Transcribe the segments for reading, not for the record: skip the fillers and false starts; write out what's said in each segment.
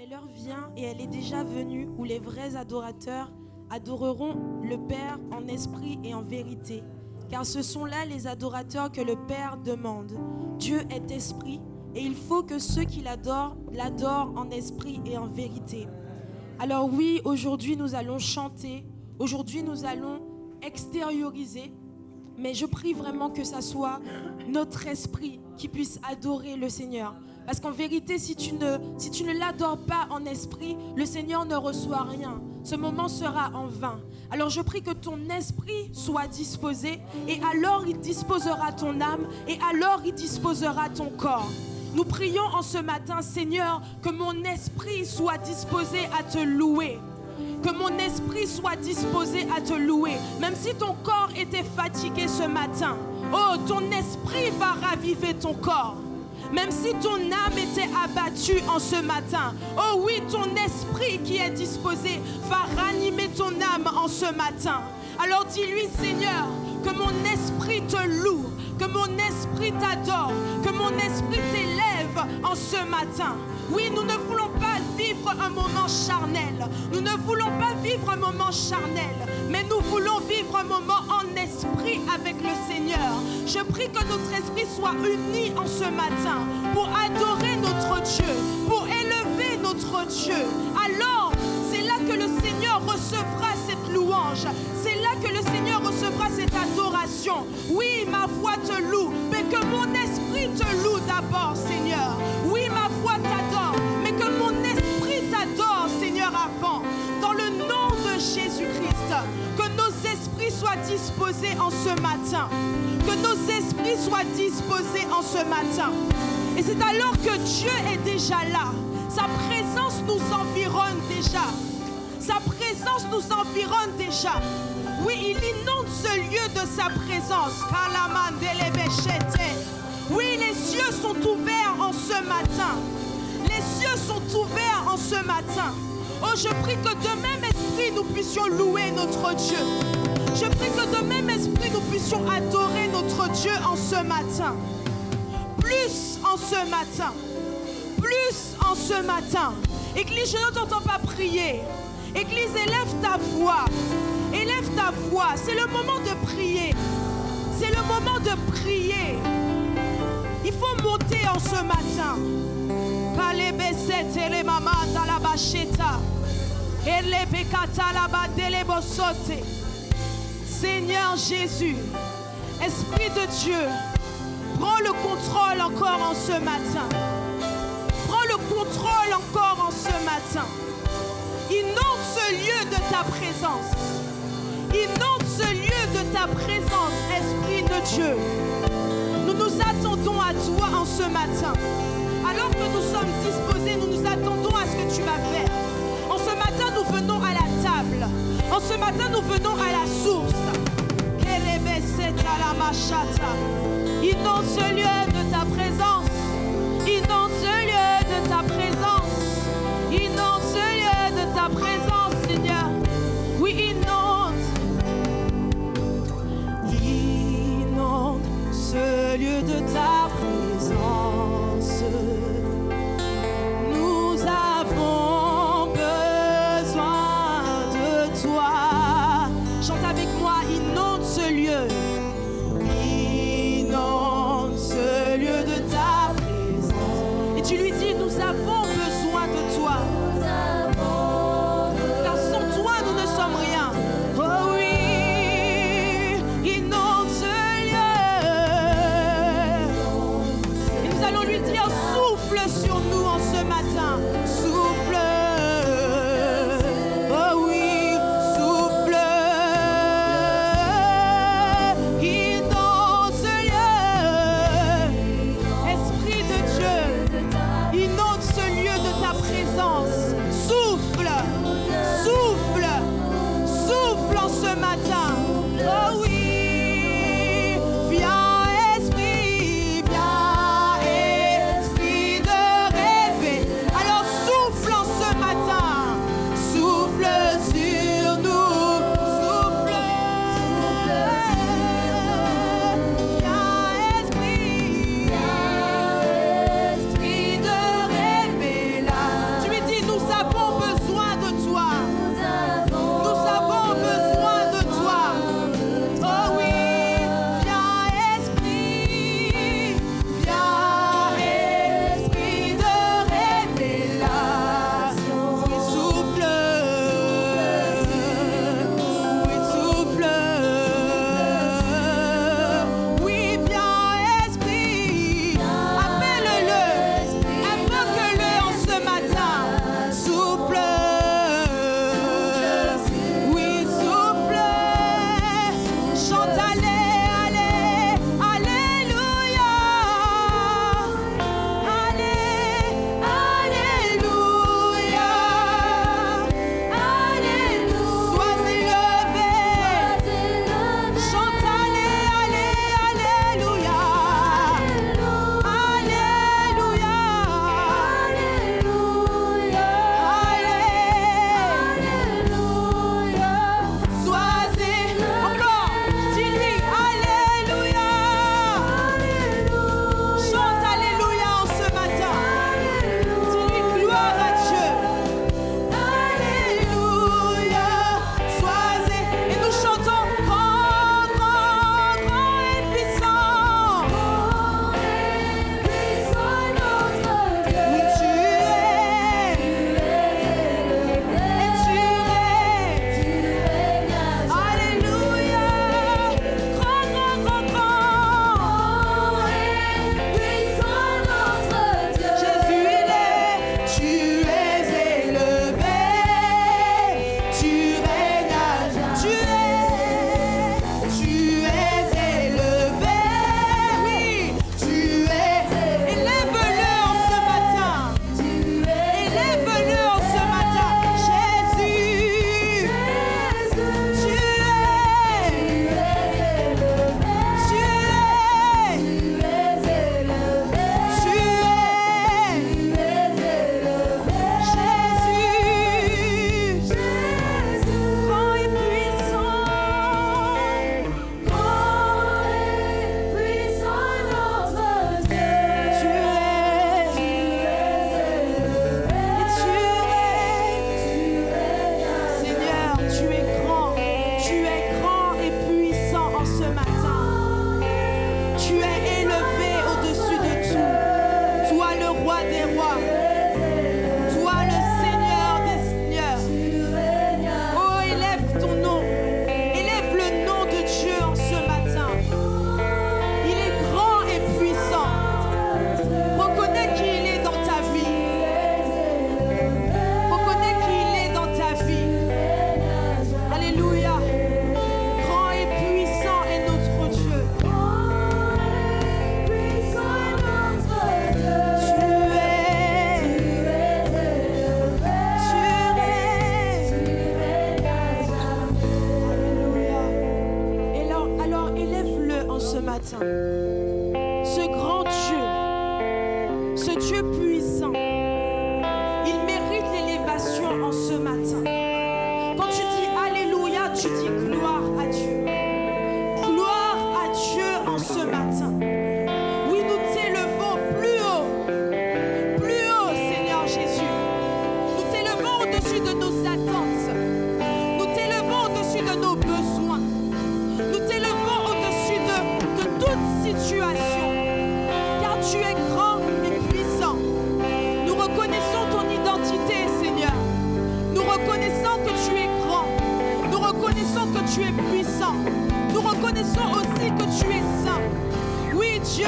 Mais l'heure vient et elle est déjà venue où les vrais adorateurs adoreront le Père en esprit et en vérité. Car ce sont là les adorateurs que le Père demande. Dieu est esprit et il faut que ceux qui l'adorent en esprit et en vérité. Alors oui, aujourd'hui nous allons chanter, aujourd'hui nous allons extérioriser, mais je prie vraiment que ça soit notre esprit qui puisse adorer le Seigneur. Parce qu'en vérité, si tu ne l'adores pas en esprit, le Seigneur ne reçoit rien. Ce moment sera en vain. Alors je prie que ton esprit soit disposé et alors il disposera ton âme et alors il disposera ton corps. Nous prions en ce matin, Seigneur, que mon esprit soit disposé à te louer. Que mon esprit soit disposé à te louer. Même si ton corps était fatigué ce matin, oh, ton esprit va raviver ton corps. Même si ton âme était abattue en ce matin, oh oui, ton esprit qui est disposé va ranimer ton âme en ce matin. Alors dis-lui, Seigneur, que mon esprit te loue, que mon esprit t'adore, que mon esprit t'élève en ce matin. Oui, nous ne voulons pas vivre un moment charnel. Nous ne voulons pas vivre un moment charnel, mais nous voulons vivre un moment en esprit avec le Seigneur. Je prie que notre esprit soit uni en ce matin pour adorer notre Dieu, pour élever notre Dieu. Alors, c'est là que le Seigneur recevra cette louange. C'est là que le Seigneur recevra cette adoration. Oui, ma voix te loue, mais que mon esprit te loue d'abord, Seigneur. Oui, ma voix t'adore, mais que mon esprit t'adore, Seigneur, avant. Dans le nom de Jésus-Christ, que nos esprits soient disposés en ce matin. Que nos esprits soient disposés en ce matin. Et c'est alors que Dieu est déjà là. Sa présence nous environne déjà. Sa présence nous environne déjà. Oui, il inonde ce lieu de sa présence. Oui, les cieux sont ouverts en ce matin. Les cieux sont ouverts en ce matin. Oh, je prie que de même esprit, nous puissions louer notre Dieu. Je prie que de même esprit, nous puissions adorer notre Dieu en ce matin. Plus en ce matin. Plus en ce matin. Église, je ne t'entends pas prier. Église, élève ta voix. Élève ta voix. C'est le moment de prier. C'est le moment de prier. Il faut monter en ce matin. Seigneur Jésus, Esprit de Dieu, prends le contrôle encore en ce matin. Prends le contrôle encore en ce matin. Inonde ce lieu de ta présence. Inonde ce lieu de ta présence, Esprit de Dieu. Nous nous attendons à toi en ce matin. Alors que nous sommes disposés, nous nous attendons à ce que tu vas faire. En ce matin, nous venons à la table. En ce matin, nous venons à la source. Inonde ce lieu de ta présence. Inonde ce lieu de ta présence. Inonde ce lieu de ta présence, Seigneur. Oui, inonde. Inonde ce lieu de ta présence. Nous avons besoin de toi. Chante avec moi, inonde ce lieu. Inonde ce lieu de ta présence. Et tu lui dis, nous avons besoin de toi. Car sans toi, nous ne sommes rien. Oh oui, inonde ce lieu. Et nous allons lui dire, souffle sur nous en ce matin. Souffle. Oh oui, souffle. Inonde ce lieu. Esprit de Dieu, inonde ce lieu de ta présence. Souffle. Souffle. Souffle en ce matin. Oh oui. Viens, Esprit. Viens, Esprit de rêver. Alors souffle. reconnaissons aussi que tu es saint. Oui, Dieu,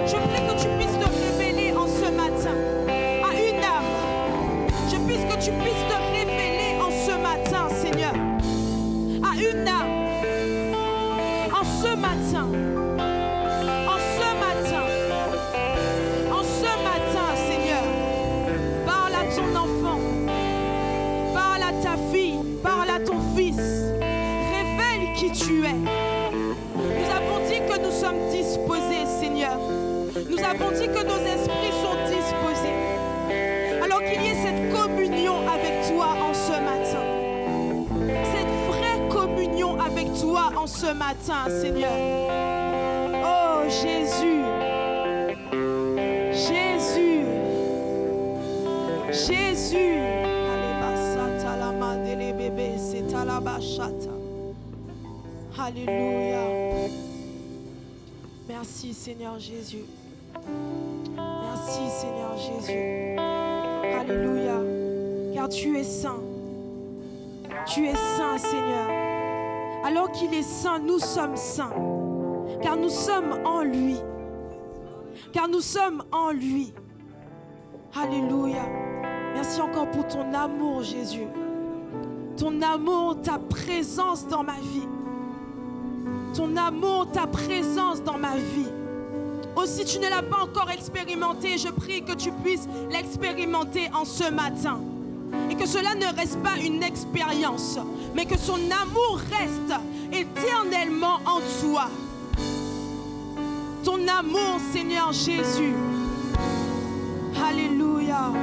je prie que tu puisses te révéler en ce matin à une âme. Je prie que tu puisses te révéler en ce matin, Seigneur, à une âme. En ce matin, Seigneur, parle à ton enfant, parle à ta fille, parle à ton fils, révèle qui tu es. Nous avons dit que nous sommes disposés, Seigneur. Nous avons dit que nos esprits sont disposés. Alors qu'il y ait cette communion avec toi en ce matin. Cette vraie communion avec toi en ce matin, Seigneur. Oh Jésus. Jésus. Jésus. Alléluia. Merci Seigneur Jésus. Merci Seigneur Jésus. Alléluia. Car tu es saint. Tu es saint Seigneur. Alors qu'il est saint, nous sommes saints. Car nous sommes en lui. Car nous sommes en lui. Alléluia. Merci encore pour ton amour Jésus. Ton amour, ta présence dans ma vie. Ton amour, ta présence dans ma vie. Aussi, tu ne l'as pas encore expérimenté, je prie que tu puisses l'expérimenter en ce matin. Et que cela ne reste pas une expérience, mais que son amour reste éternellement en toi. Ton amour, Seigneur Jésus. Alléluia.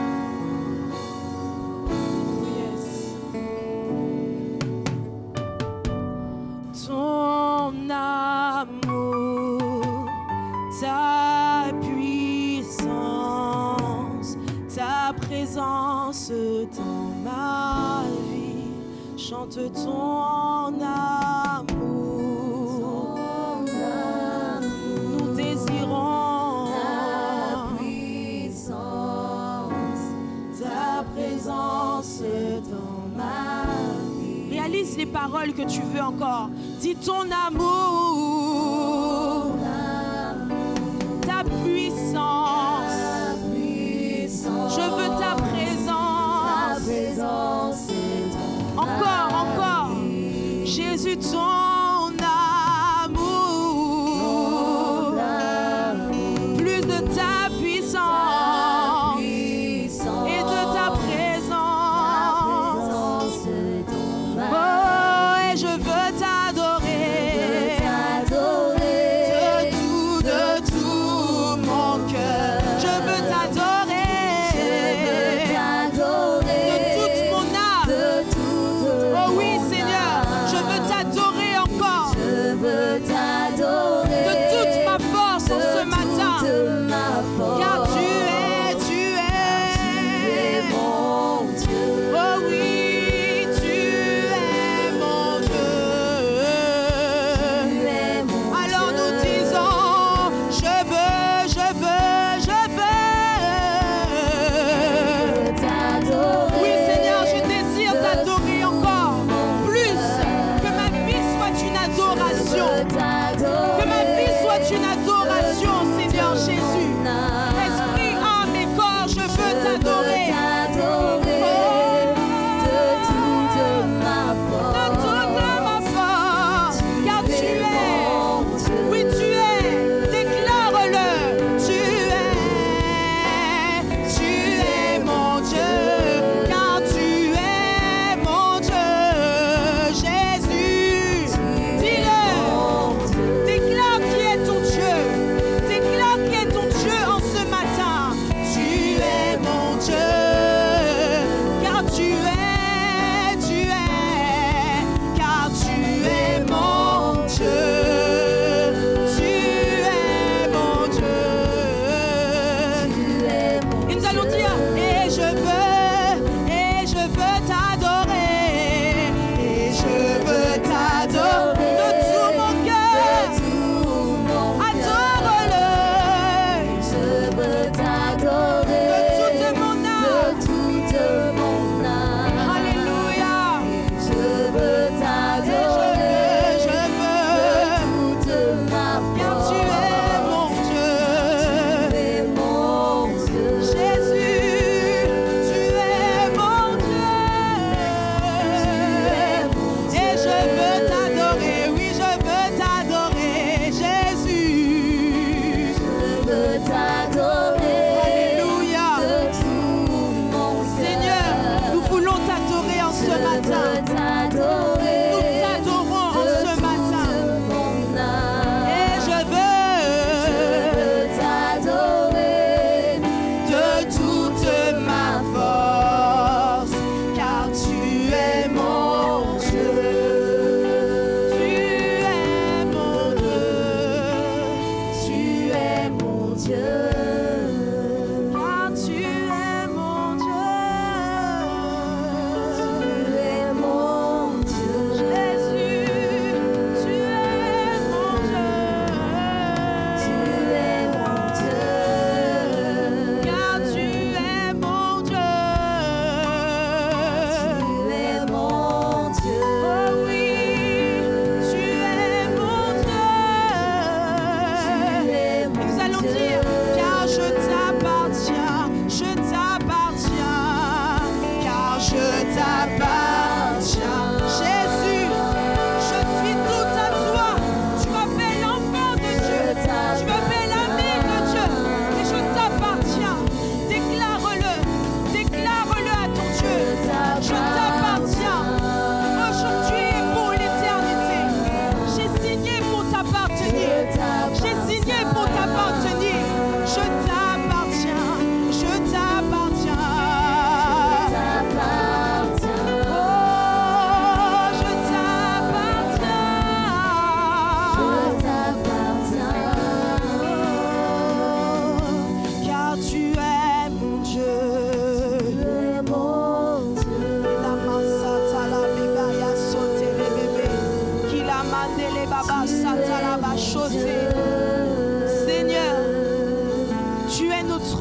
Ton amour, ta puissance, ta présence dans ma vie, chante ton amour, nous désirons ta puissance, ta présence dans ma vie. Réalise les paroles que tu veux encore. Dis ton amour, ta puissance, je veux ta présence, encore, Jésus, ton amour, plus de ta puissance et de ta présence, oh, et je veux t'adorer.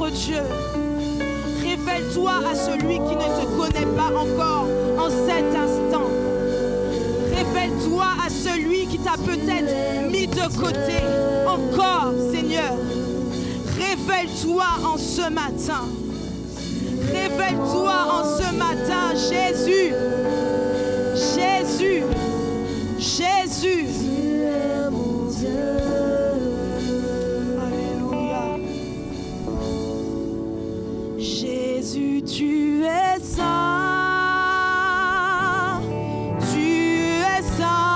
notre Dieu. Révèle-toi à celui qui ne te connaît pas encore en cet instant. Révèle-toi à celui qui t'a peut-être mis de côté encore, Seigneur. Révèle-toi en ce matin. Révèle-toi en ce matin, Jésus. Jésus. Jésus. Alléluia. Jésus, tu es saint. Tu es saint.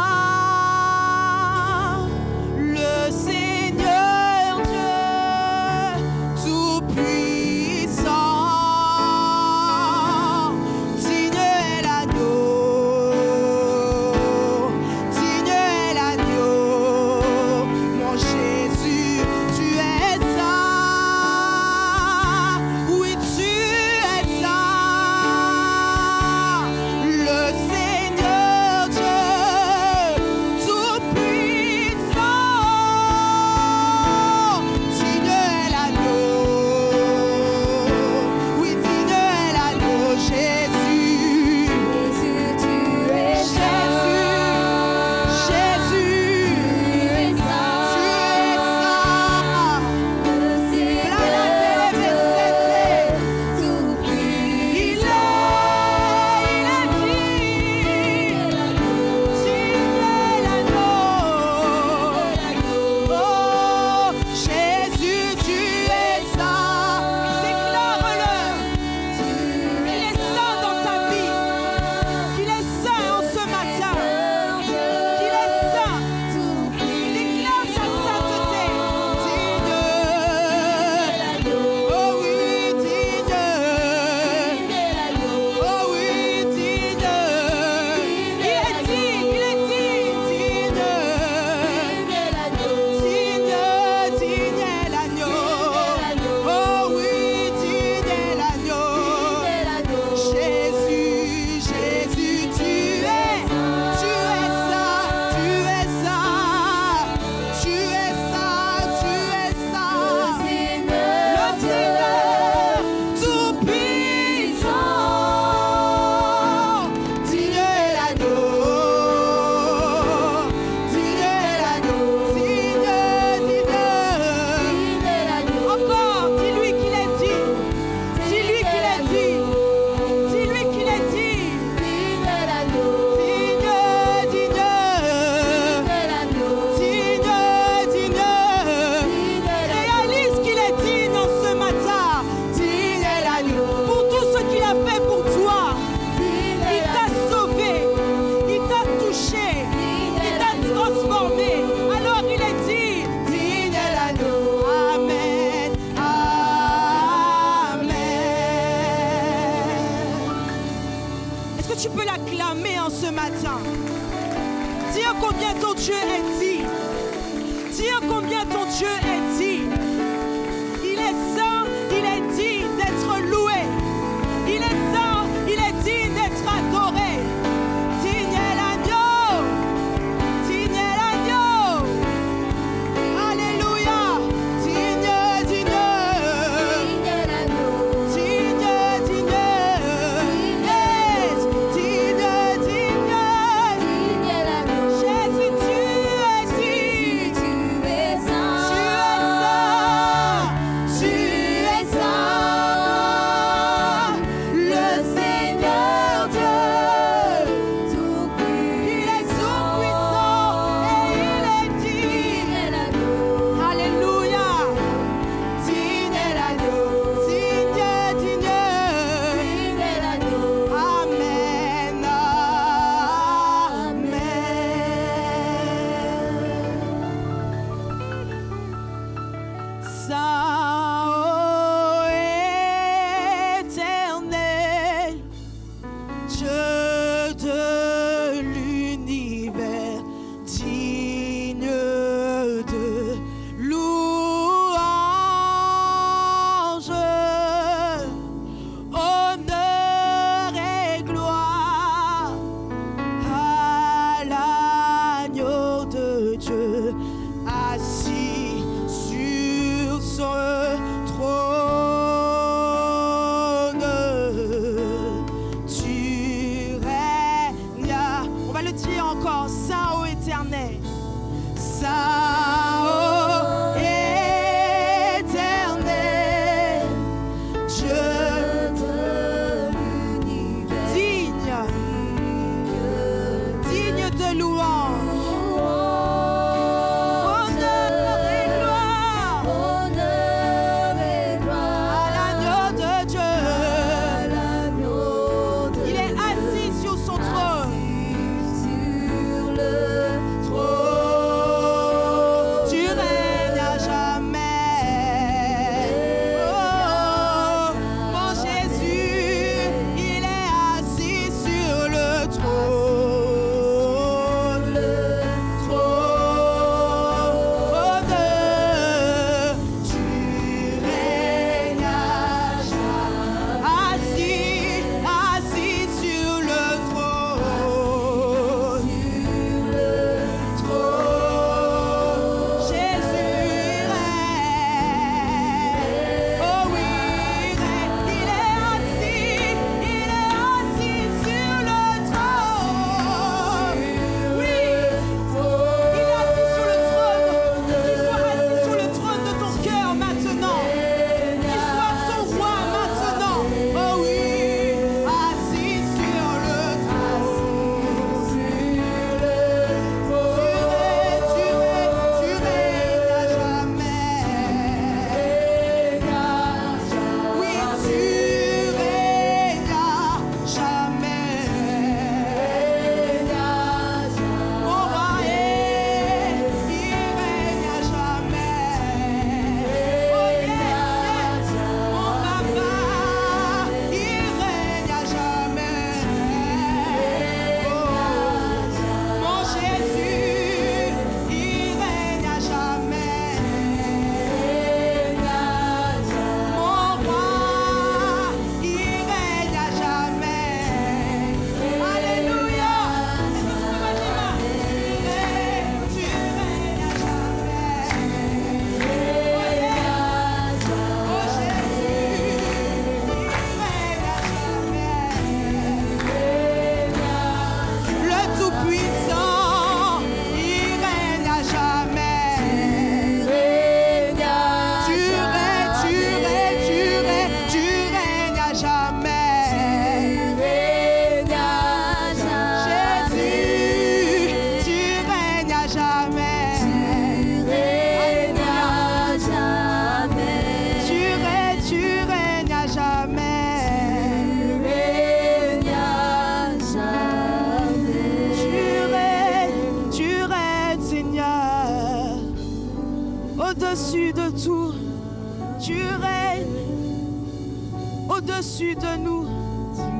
au-dessus de nous.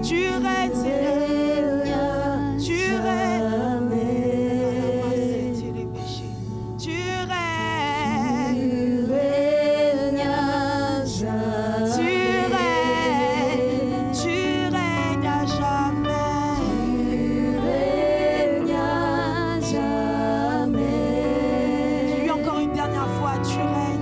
Tu règnes, Seigneur. Tu règnes. Tu règnes. Tu règnes à jamais. Dis-lui encore une dernière fois, tu règnes.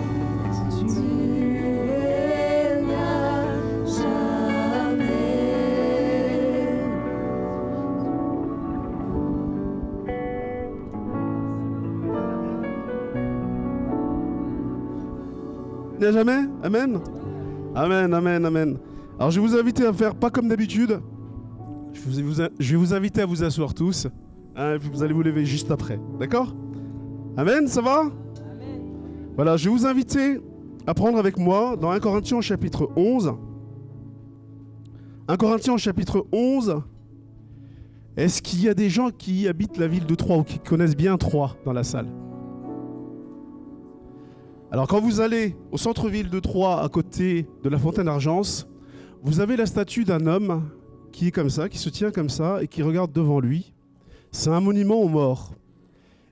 À jamais. Amen. Amen, amen, amen. Alors je vais vous inviter à faire pas comme d'habitude. Je vais vous inviter à vous asseoir tous. Et puis vous allez vous lever juste après. D'accord? Amen, ça va? Amen. Voilà, je vais vous inviter à prendre avec moi dans 1 Corinthiens chapitre 11. 1 Corinthiens chapitre 11. Est-ce qu'il y a des gens qui habitent la ville de Troyes ou qui connaissent bien Troyes dans la salle? Alors quand vous allez au centre-ville de Troyes, à côté de la fontaine d'Argence, vous avez la statue d'un homme qui est comme ça, qui se tient comme ça et qui regarde devant lui. C'est un monument aux morts.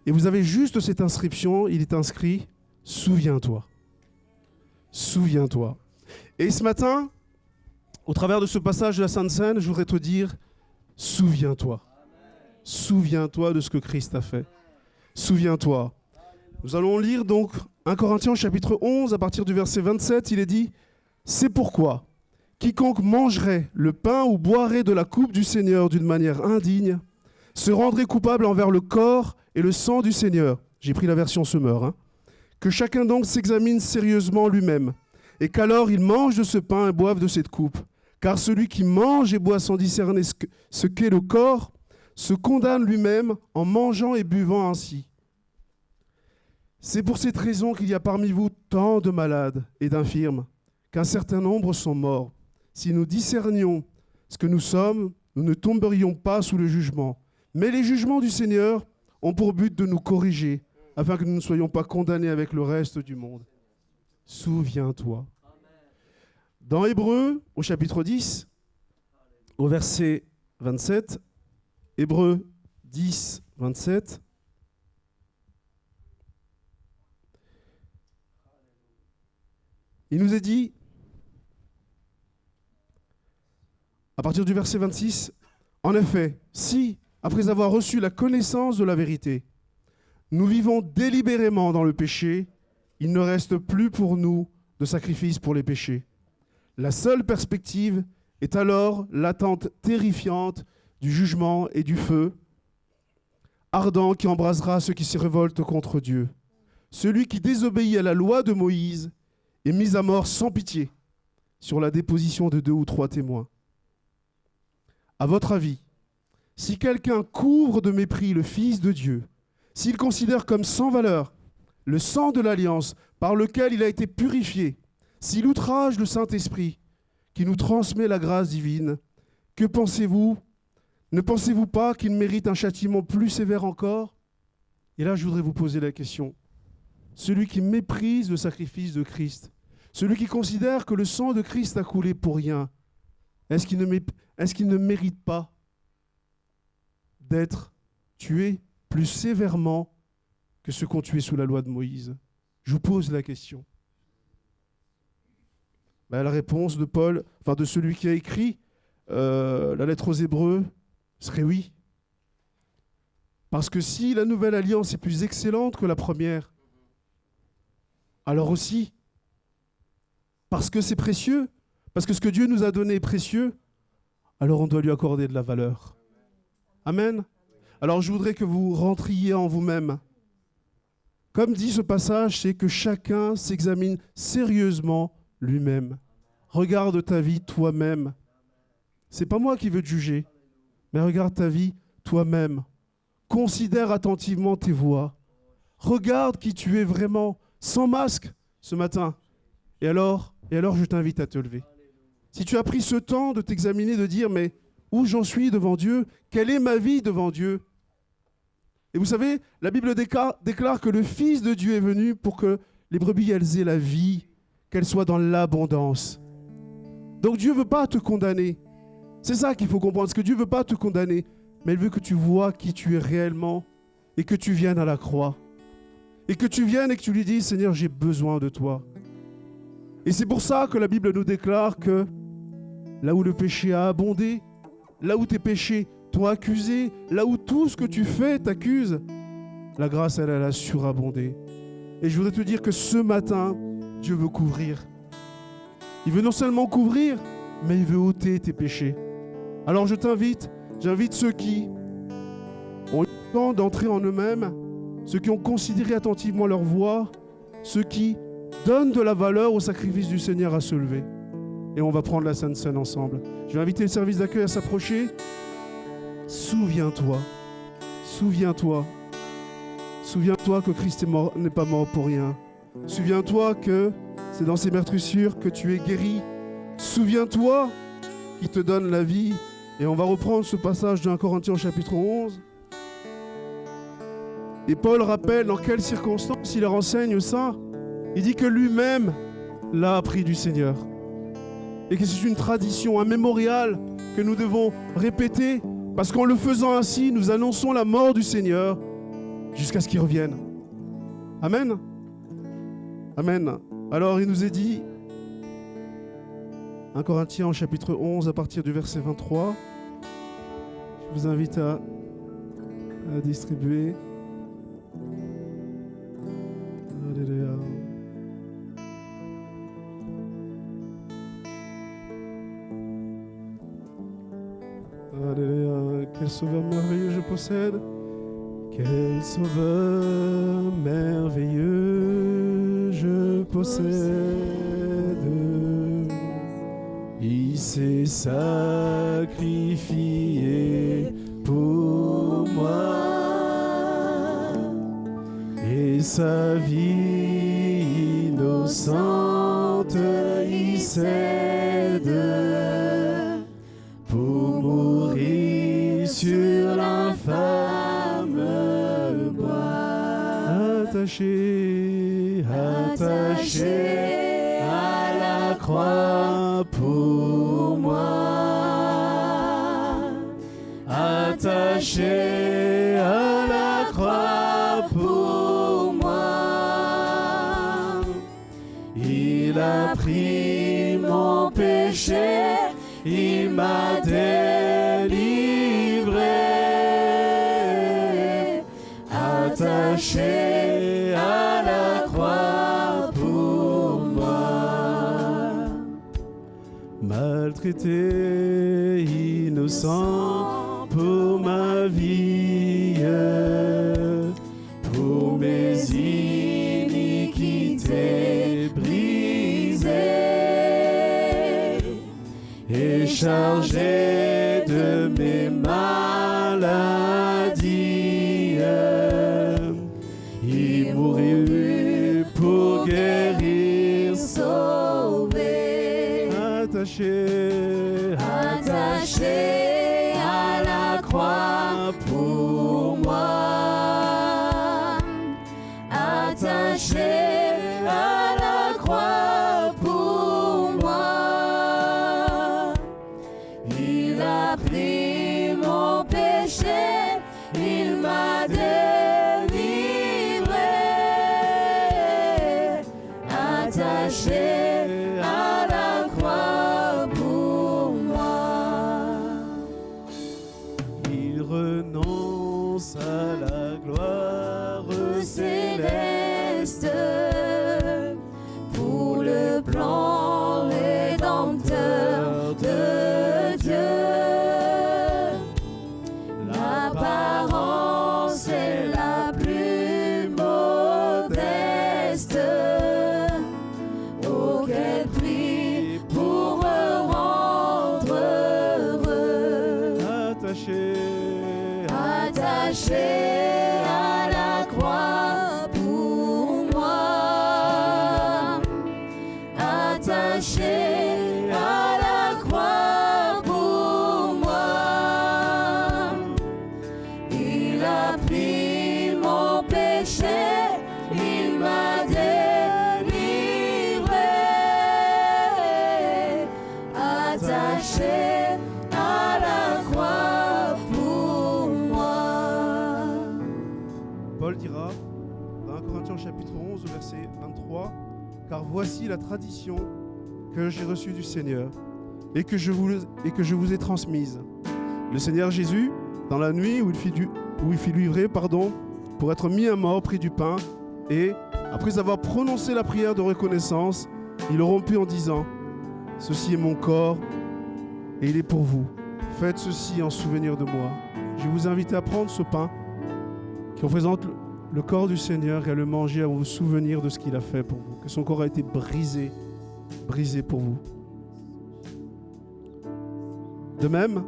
Et vous avez juste cette inscription, il est inscrit « Souviens-toi ». Souviens-toi. Et ce matin, au travers de ce passage de la Sainte Seine, je voudrais te dire « Souviens-toi ». Souviens-toi de ce que Christ a fait. Souviens-toi. Nous allons lire donc 1 Corinthiens chapitre 11, à partir du verset 27, il est dit « C'est pourquoi quiconque mangerait le pain ou boirait de la coupe du Seigneur d'une manière indigne se rendrait coupable envers le corps et le sang du Seigneur. » J'ai pris la version Semeur. Que chacun donc s'examine sérieusement lui-même, et qu'alors il mange de ce pain et boive de cette coupe. Car celui qui mange et boit sans discerner ce qu'est le corps se condamne lui-même en mangeant et buvant ainsi. C'est pour cette raison qu'il y a parmi vous tant de malades et d'infirmes, qu'un certain nombre sont morts. Si nous discernions ce que nous sommes, nous ne tomberions pas sous le jugement. Mais les jugements du Seigneur ont pour but de nous corriger, afin que nous ne soyons pas condamnés avec le reste du monde. Souviens-toi. Dans Hébreux, au chapitre 10, au verset 27, Hébreux 10, 27, il nous est dit, à partir du verset 26, « En effet, si, après avoir reçu la connaissance de la vérité, nous vivons délibérément dans le péché, il ne reste plus pour nous de sacrifice pour les péchés. La seule perspective est alors l'attente terrifiante du jugement et du feu, ardent qui embrasera ceux qui se révoltent contre Dieu. Celui qui désobéit à la loi de Moïse est mis à mort sans pitié sur la déposition de 2 ou 3 témoins. À votre avis, si quelqu'un couvre de mépris le Fils de Dieu, s'il considère comme sans valeur le sang de l'alliance par lequel il a été purifié, s'il outrage le Saint-Esprit qui nous transmet la grâce divine, que pensez-vous? Ne pensez-vous pas qu'il mérite un châtiment plus sévère encore? Et là, je voudrais vous poser la question. Celui qui méprise le sacrifice de Christ, celui qui considère que le sang de Christ a coulé pour rien, est-ce qu'il ne mérite pas d'être tué plus sévèrement que ceux qu'ont tué sous la loi de Moïse? Je vous pose la question. La réponse de Paul, de celui qui a écrit la lettre aux Hébreux, serait oui. Parce que si la nouvelle alliance est plus excellente que la première, alors aussi, parce que c'est précieux, parce que ce que Dieu nous a donné est précieux, alors on doit lui accorder de la valeur. Amen. Alors je voudrais que vous rentriez en vous-même. Comme dit ce passage, c'est que chacun s'examine sérieusement lui-même. Regarde ta vie toi-même. C'est pas moi qui veux te juger, mais regarde ta vie toi-même. Considère attentivement tes voies. Regarde qui tu es vraiment, sans masque, ce matin. Et alors je t'invite à te lever. Si tu as pris ce temps de t'examiner, de dire, mais où j'en suis devant Dieu? Quelle est ma vie devant Dieu? Et vous savez, la Bible déclare que le Fils de Dieu est venu pour que les brebis, elles aient la vie, qu'elles soient dans l'abondance. Donc Dieu ne veut pas te condamner. C'est ça qu'il faut comprendre, parce que Dieu ne veut pas te condamner, mais il veut que tu vois qui tu es réellement et que tu viennes à la croix. Et que tu viennes et que tu lui dises, Seigneur, j'ai besoin de toi. Et c'est pour ça que la Bible nous déclare que là où le péché a abondé, là où tes péchés t'ont accusé, là où tout ce que tu fais t'accuse, la grâce, elle a surabondé. Et je voudrais te dire que ce matin, Dieu veut couvrir. Il veut non seulement couvrir, mais il veut ôter tes péchés. Alors j'invite ceux qui ont eu le temps d'entrer en eux-mêmes, ceux qui ont considéré attentivement leur voix, ceux qui donnent de la valeur au sacrifice du Seigneur à se lever. Et on va prendre la Sainte Seine ensemble. Je vais inviter le service d'accueil à s'approcher. Souviens-toi, souviens-toi, souviens-toi que Christ n'est pas mort pour rien. Souviens-toi que c'est dans ses meurtrissures que tu es guéri. Souviens-toi qu'il te donne la vie. Et on va reprendre ce passage d'un Corinthiens chapitre 11. Et Paul rappelle dans quelles circonstances il leur enseigne ça. Il dit que lui-même l'a appris du Seigneur. Et que c'est une tradition, un mémorial que nous devons répéter. Parce qu'en le faisant ainsi, nous annonçons la mort du Seigneur jusqu'à ce qu'il revienne. Amen. Amen. Alors il nous est dit, 1 Corinthiens chapitre 11 à partir du verset 23. Je vous invite à distribuer. Alléluia. Alléluia. Quel sauveur merveilleux je possède. Quel sauveur merveilleux je possède. Il s'est sacrifié pour moi. Et sa vie innocente il cède pour mourir sur l'infâme bois. Attaché, attaché à la croix pour moi. Attaché à la croix pour moi. Il a pris mon péché, il m'a délivré. Attaché à la croix pour moi. Maltraité, innocent pour ma vie, pour mes iniquités brisées, et chargé de mes maladies, il mourut pour guérir, sauver. Attaché, attaché à la croix pour moi. Attaché à la croix pour moi. Il a pris mon péché, il m'a délivré. Attaché à la croix pour moi. Il renonce à la gloire céleste pour le plan rédempteur de Dieu. L'apparence est la plus modeste. Oh, quel prix pour me rendre heureux. Attaché, attaché à la croix pour moi. Attaché à la croix pour moi. Il a pris mon péché, il m'a délivré. attaché à la croix pour moi. Paul dira dans 1 Corinthiens chapitre 11, verset 23, « Car voici la tradition que j'ai reçue du Seigneur et que je vous ai transmise. Le Seigneur Jésus, dans la nuit où il fut livré, pour être mis à mort, prit du pain et, après avoir prononcé la prière de reconnaissance, il le rompit en disant, « Ceci est mon corps et il est pour vous. Faites ceci en souvenir de moi. » Je vous invite à prendre ce pain qui représente le corps du Seigneur et à le manger, à vous souvenir de ce qu'il a fait pour vous, que son corps a été brisé pour vous. De même,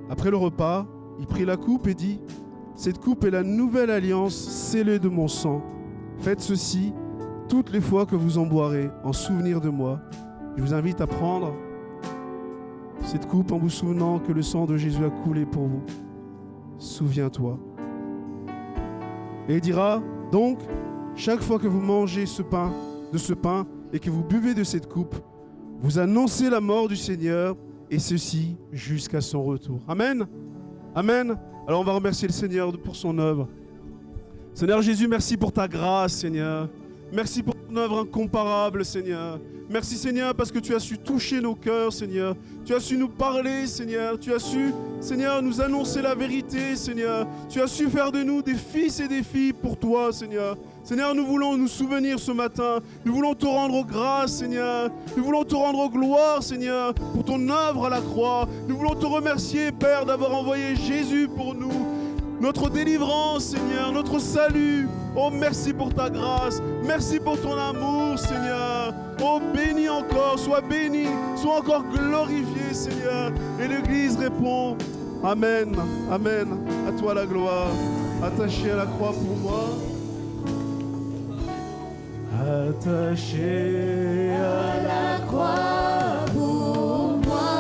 après le repas, il prit la coupe et dit, « Cette coupe est la nouvelle alliance scellée de mon sang. Faites ceci toutes les fois que vous en boirez, en souvenir de moi. » Je vous invite à prendre cette coupe en vous souvenant que le sang de Jésus a coulé pour vous. Souviens-toi. Et il dira, donc, chaque fois que vous mangez de ce pain et que vous buvez de cette coupe, vous annoncez la mort du Seigneur, et ceci jusqu'à son retour. Amen. Amen. Alors on va remercier le Seigneur pour son œuvre. Seigneur Jésus, merci pour ta grâce, Seigneur. Merci pour ton œuvre incomparable, Seigneur. Merci, Seigneur, parce que tu as su toucher nos cœurs, Seigneur. Tu as su nous parler, Seigneur. Tu as su, Seigneur, nous annoncer la vérité, Seigneur. Tu as su faire de nous des fils et des filles pour toi, Seigneur. Seigneur, nous voulons nous souvenir ce matin. Nous voulons te rendre grâce, Seigneur. Nous voulons te rendre gloire, Seigneur, pour ton œuvre à la croix. Nous voulons te remercier, Père, d'avoir envoyé Jésus pour nous. Notre délivrance, Seigneur, notre salut. Oh, merci pour ta grâce. Merci pour ton amour, Seigneur. Oh, béni encore, sois béni, sois encore glorifié, Seigneur. Et l'Église répond, Amen, Amen. À toi la gloire. Attaché à la croix pour moi. Attaché à la croix pour moi.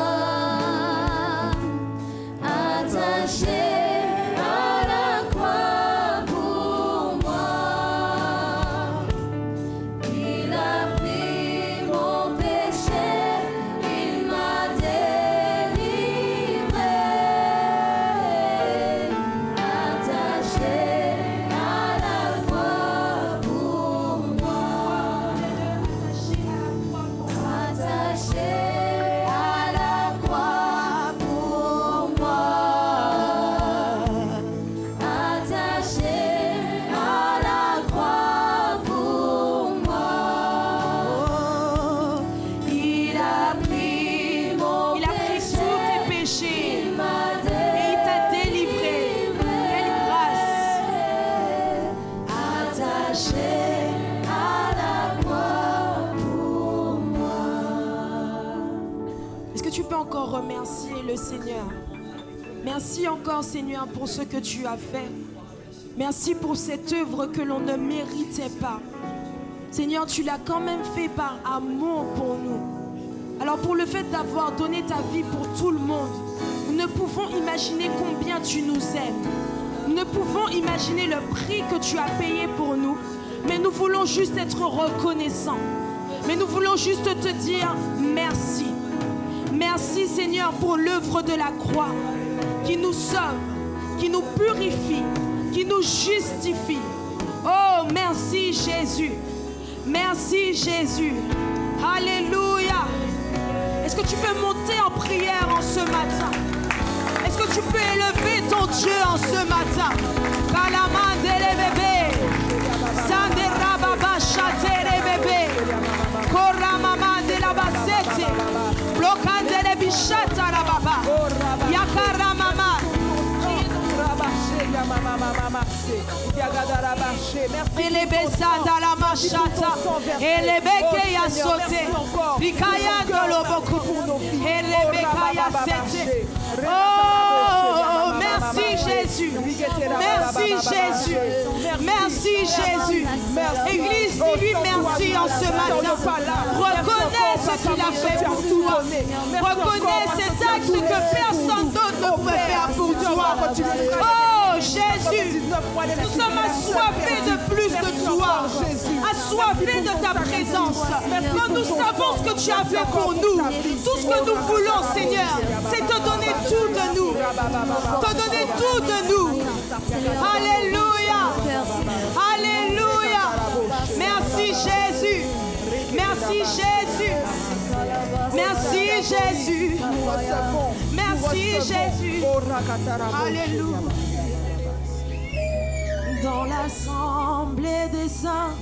Attaché. Remercier le Seigneur. Merci encore, Seigneur, pour ce que tu as fait. Merci pour cette œuvre que l'on ne méritait pas. Seigneur, tu l'as quand même fait par amour pour nous. Alors pour le fait d'avoir donné ta vie pour tout le monde, nous ne pouvons imaginer combien tu nous aimes. Nous ne pouvons imaginer le prix que tu as payé pour nous. Mais nous voulons juste être reconnaissants. Mais nous voulons juste te dire merci. Merci, Seigneur, pour l'œuvre de la croix qui nous sauve, qui nous purifie, qui nous justifie. Oh, merci Jésus. Merci Jésus. Alléluia. Est-ce que tu peux monter en prière en ce matin? Est-ce que tu peux élever ton Dieu en ce matin? Kalamandele bébé. Sandera baba chatere bébé. Koramama de la basete. Blokandele bishata la baba. Yakara mama. Oh, merci Jésus. Merci Jésus. Merci Jésus. Église, dis-lui merci en ce matin. Reconnais ce qu'il a fait pour toi. Reconnais cet acte que personne d'autre ne peut faire pour toi. Oh Jésus, nous sommes assoiffés de plus de toi, assoiffés de ta présence. Quand nous savons ce que tu as fait pour nous, tout ce que te donner tout de nous. Alléluia. Alléluia. Merci Jésus. Merci Jésus. Merci Jésus. Merci Jésus. Alléluia. Dans l'assemblée des saints,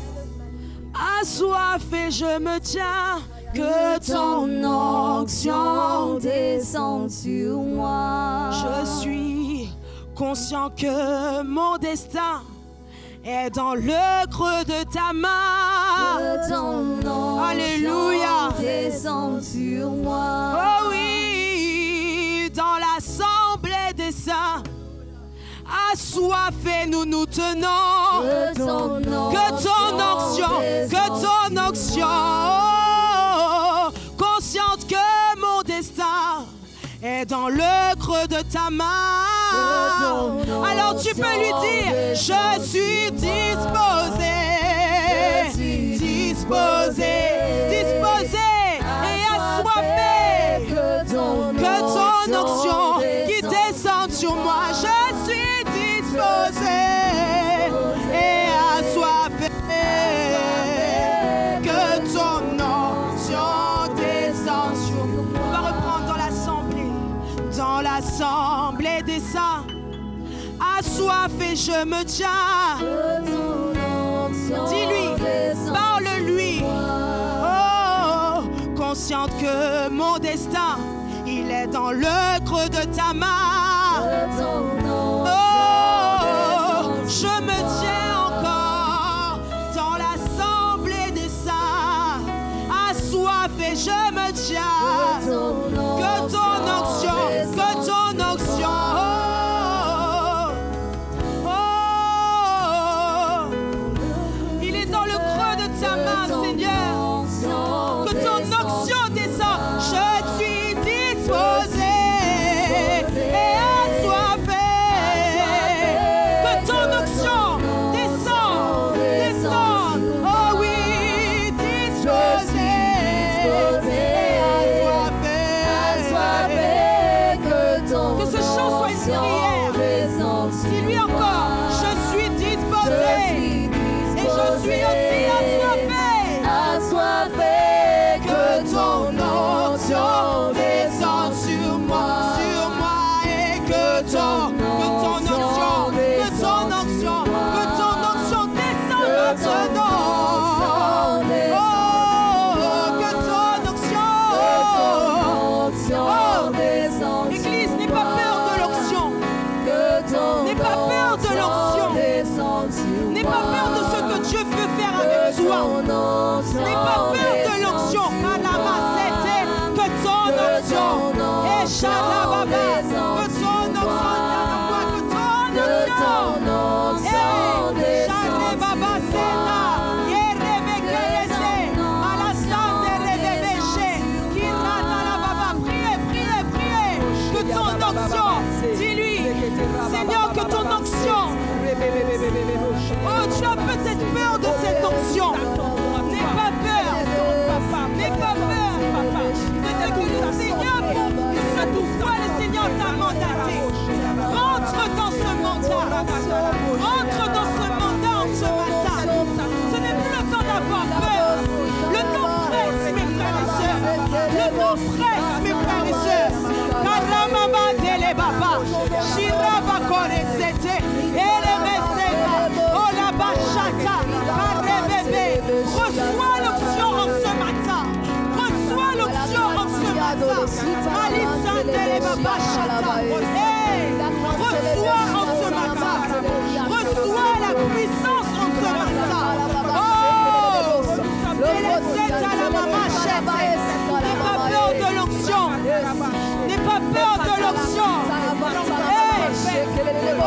assoiffé je me tiens. Que ton onction descende sur moi. Je suis conscient que mon destin est dans le creux de ta main. Que ton onction Alléluia. descende sur moi. Oh oui, dans l'assemblée des saints, assoiffés nous nous tenons. Que ton onction, oh, consciente que mon destin est dans le creux de ta main. Alors tu peux lui dire, je suis disposé, et assoiffé. Que ton onction qui descende sur moi, je suis disposé et assoiffé. Que ton onction descende sur moi. On va reprendre dans l'assemblée des saints. Assoiffé, je me tiens. Dis-lui, parle-lui. Oh, consciente que mon destin, il est dans le creux de ta main. Oh, je me tiens encore dans l'assemblée des saints. Assoiffé, je me tiens. Que ton onction, il est dans le creux de ta main, Seigneur. Que ton onction descend. Je suis disposé et assoiffé. Que ton onction descende. Oh oui, disposé et assoiffé. Que ce chant soit une prière. Dis-lui encore, je suis disposé et je suis aussi assoiffé. Que ton onction descende sur moi, et que ton onction descende maintenant. Oh, que ton onction. Église, n'aie pas peur de l'onction. N'aie pas peur de l'onction. N'aie pas peur de ce que Dieu veut faire avec toi. N'aie pas peur de l'onction. Que ton onction. Et Shalababa. Que ton onction. Shalababa Sena. Yerebekerese. Alasande Rebebeshe. Kiratalababa. Priez. Que ton onction. Dis-lui, Seigneur, que ton onction. Oh, tu as peut-être peur de cette onction. N'aie pas peur. C'est que le Seigneur, que toutefois le Seigneur t'a mandaté. Rentre dans ce mandat. Rentre dans ce mandat en ce matin. Ce n'est plus le temps d'avoir peur. Le temps presse, mes frères et sœurs. Le temps presse, mes frères et sœurs. Karamama dele baba. Shiraba koresete. Elemesena. Ola bachata. Karebebe. Reçois l'onction en ce matin. Reçois l'onction en ce matin. Alissandre dele baba chata. Reçois en ce matin. Reçois la puissance en ce matin. Oh, Eleseta la mama chete. N'aie pas peur de l'onction. N'aie pas peur de l'onction. Oh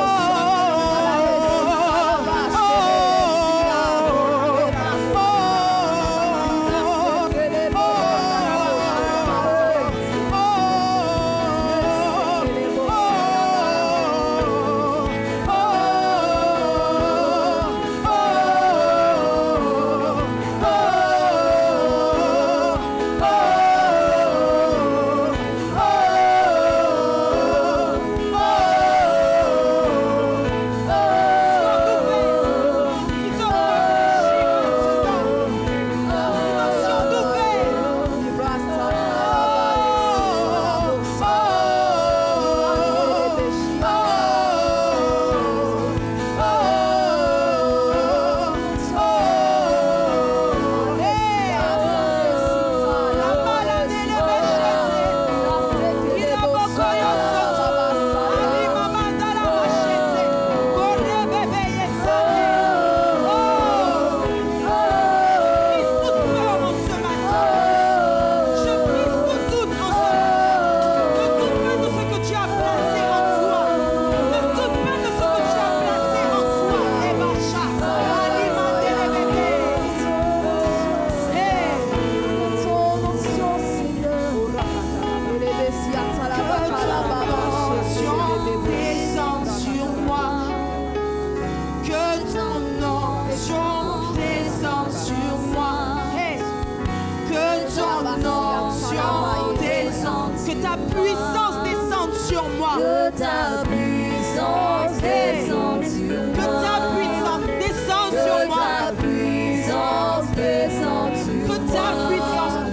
ta puissance descende sur moi. Que ta puissance descende sur moi. Que ta puissance descende sur moi. Que ta puissance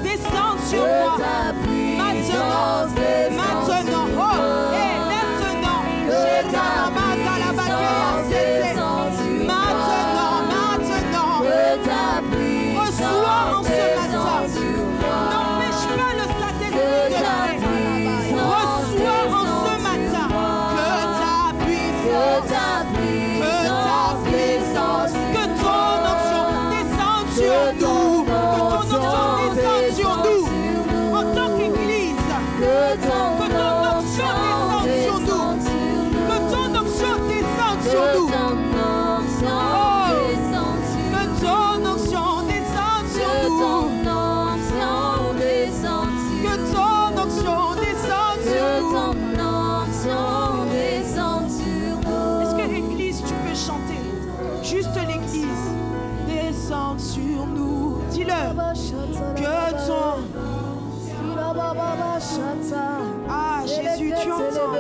descende sur moi. Que ta puissance descende sur moi. Maintenant, maintenant, oh, et maintenant, j'ai ta main dans la baguette. Maintenant, reçois en ce matin. N'empêche pas le Saint-Esprit de faire. Reçois en ce matin que ta puissance, que ton onction descende sur nous, que ton onction descende sur nous en tant qu'Église, que ton onction descende sur nous, que ton onction descende sur nous. Juste l'église, descende sur nous. Dis-le. Que ton. Ah, Jésus, tu entends.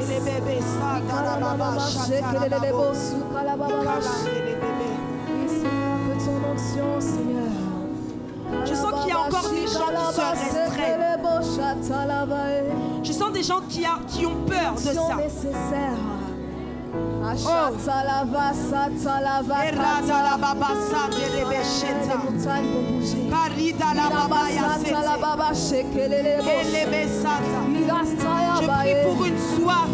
Et les bébés, ça, dans la baba, chata, la baba. Je sens qu'il y a encore des gens qui se restreignent. Je sens des gens qui ont peur de ça. Oh. Je prie pour une soif.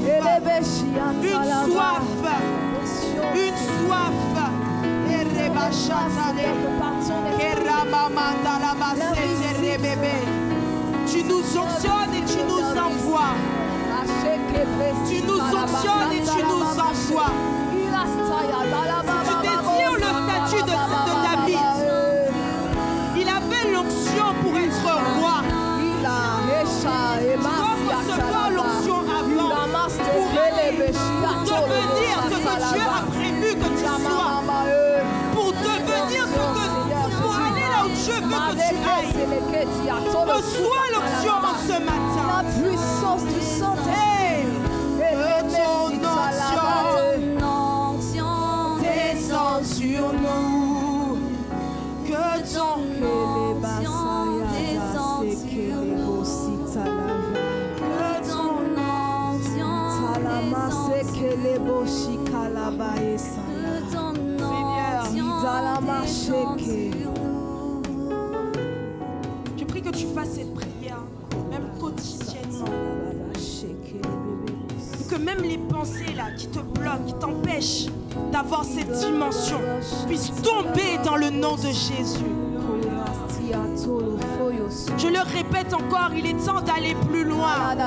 Tu nous sanctionnes et tu nous envoies. Tu nous sanctionnes et tu nous envoies. Tu désires le statut de David. Il avait l'onction pour être roi. Tu dois recevoir l'onction avant pour devenir ce que Dieu a prévu que tu sois. Pour devenir pour aller là où Dieu veut que tu ailles. Reçois l'onction en ce matin. La puissance du Saint-Esprit. Sur nous, que ton onction descende sur nous, que ton onction descende sur nous. Je prie que tu fasses cette prière, même quotidiennement. Que même les pensées là qui te bloquent, qui t'empêchent d'avoir cette dimension puissent tomber dans le nom de Jésus. Je le répète encore, il est temps d'aller plus loin. Il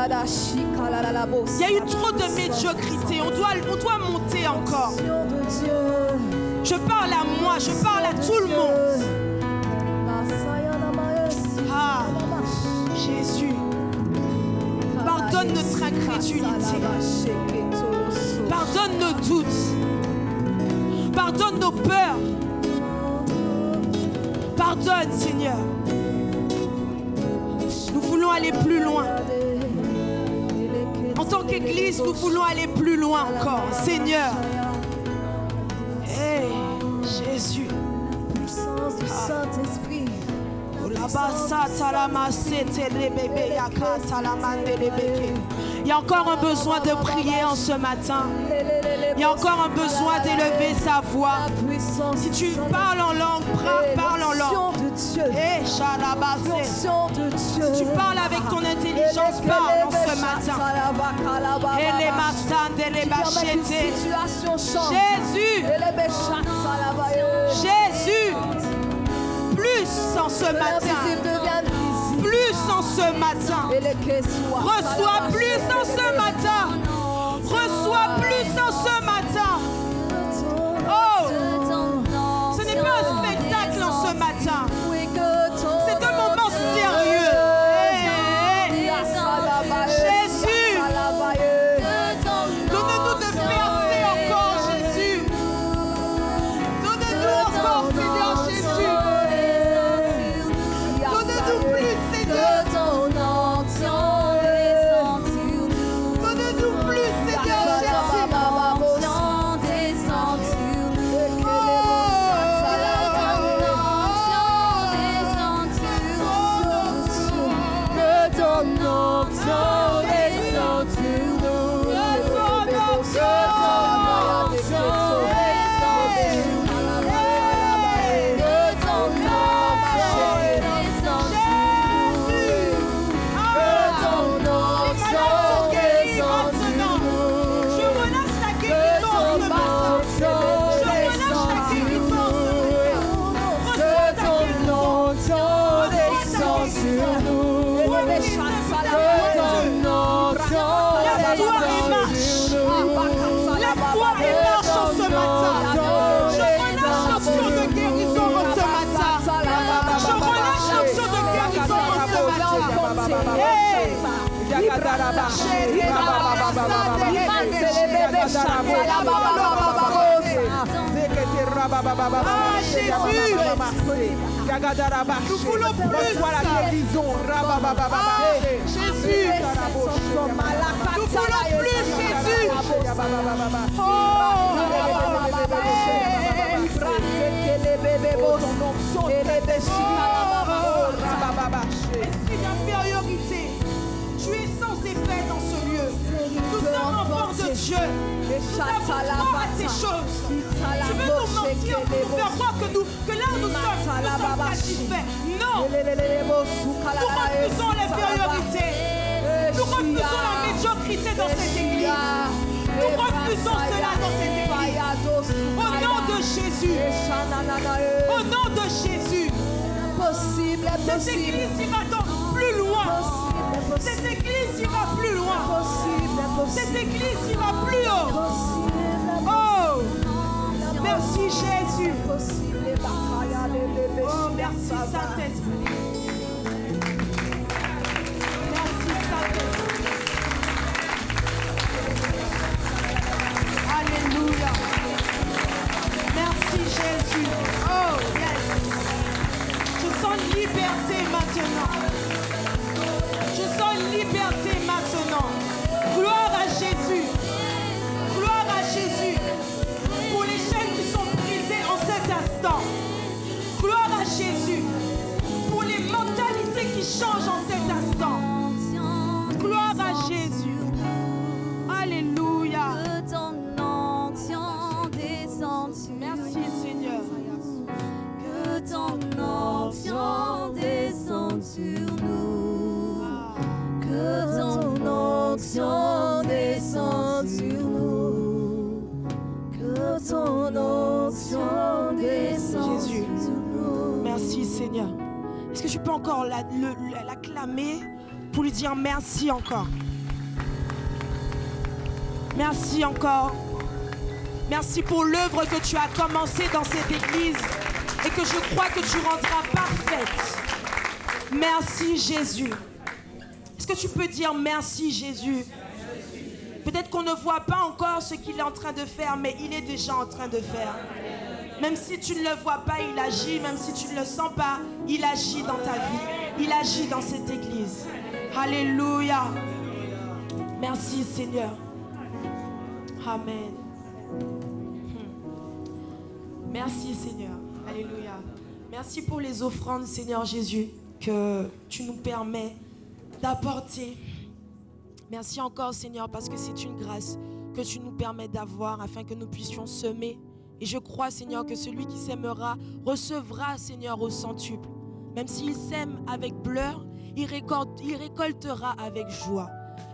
y a eu trop de médiocrité, on doit monter encore. Je parle à moi, je parle à tout le monde. Ah, Jésus, pardonne notre incrédulité. Pardonne nos doutes. Pardonne nos peurs. Pardonne, Seigneur. Nous voulons aller plus loin. En tant qu'Église, nous voulons aller plus loin encore, Seigneur. Hey, Jésus. Puissance du Saint-Esprit. Il y a encore un besoin de prier en ce matin. Il y a encore un besoin d'élever sa voix. Si tu parles en langue, parle en langue. Si tu parles avec ton intelligence, parle en ce matin. Jésus, Jésus, plus en ce matin. Plus en ce matin. Reçois plus en ce matin. Reçois plus en ce matin. Oh, ce n'est pas un spectacle en ce matin. C'est un moment sérieux. Jésus, donne-nous de percer encore, Jésus. Donne-nous encore, Seigneur Jésus. Donne-nous plus, Seigneur. Que ton onction Nous voulons plus. Reçois la guérison. Jésus. Nous voulons plus, Jésus. Esprit d'infériorité, tu es sans effet dans ce lieu. Nous sommes enfants de Dieu. Nous avons droit à ces choses. Tu veux nous mentir pour nous faire croire que là où nous sommes satisfaits. Non. Nous refusons l'infériorité. Nous refusons la médiocrité dans cette église. Nous refusons cela dans cette église. Au nom de Jésus. Au nom de Jésus. Cette église ira donc plus loin. Cette église ira plus loin. Cette église ira plus haut. Oh, merci Jésus. Oh, merci Saint-Esprit. Merci Saint-Esprit. Alléluia. Merci Jésus. Oh, yes. Je sens liberté maintenant. Je sens liberté maintenant. Gloire à Jésus. Gloire à Jésus. Pour les chaînes qui sont brisées en cet instant. Gloire à Jésus. Pour les mentalités qui changent en cet instant. Gloire à Jésus. Alléluia. Merci Seigneur. Que ton onction descende sur nous. Que ton onction descende sur nous. Que ton onction descende Jésus. sur nous. Merci Seigneur. Est-ce que tu peux encore l'acclamer pour lui dire merci encore? Merci encore. Merci pour l'œuvre que tu as commencée dans cette église et que je crois que tu rendras parfaite. Merci Jésus. Est-ce que tu peux dire merci Jésus? Peut-être qu'on ne voit pas encore ce qu'il est en train de faire, mais il est déjà en train de faire. Même si tu ne le vois pas, il agit. Même si tu ne le sens pas, il agit dans ta vie. Il agit dans cette église. Alléluia. Merci Seigneur. Amen. Merci Seigneur. Alléluia. Merci pour les offrandes, Seigneur Jésus, que tu nous permets d'apporter. Merci encore, Seigneur, parce que c'est une grâce que tu nous permets d'avoir afin que nous puissions semer. Et je crois, Seigneur, que celui qui sèmera recevra, Seigneur, au centuple. Même s'il sème avec pleurs, il récoltera avec joie.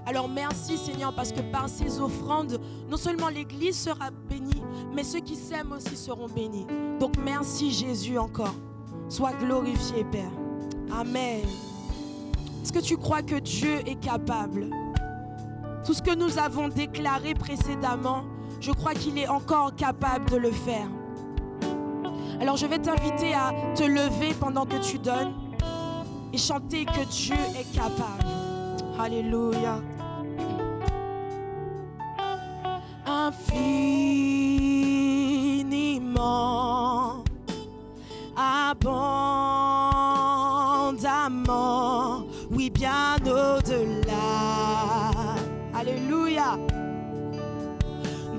Alors merci, Seigneur, parce que par ces offrandes, non seulement l'Église sera bénie, mais ceux qui s'aiment aussi seront bénis. Donc merci, Jésus, encore. Sois glorifié, Père. Amen. Est-ce que tu crois que Dieu est capable? Tout ce que nous avons déclaré précédemment, je crois qu'il est encore capable de le faire. Alors je vais t'inviter à te lever pendant que tu donnes et chanter que Dieu est capable. Alléluia. Infiniment, abondamment, oui, bien au-delà. Alléluia.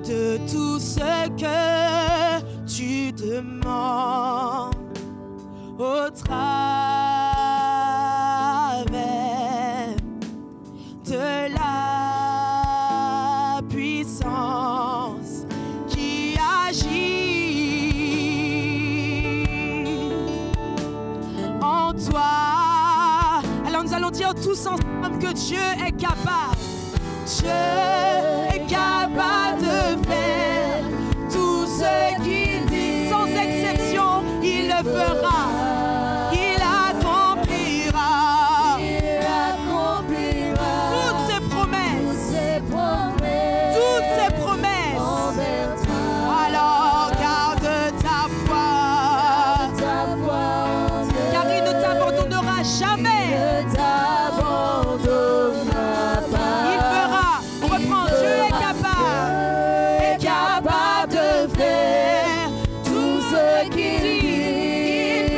De tout ce que tu demandes au travers tous ensemble que Dieu est capable. Dieu est capable de faire tout ce qu'il dit. Sans exception, il le fera. Il accomplira. Il accomplira Toutes ses promesses. toutes ses Toutes ses promesses promesses. envers toi. Alors garde ta foi. Ta foi en Dieu Car il ne t'abandonnera jamais. ne t'abandonnera Il pas. fera. On reprend. Dieu est capable. Est capable de faire tout ce qu'il dit. Il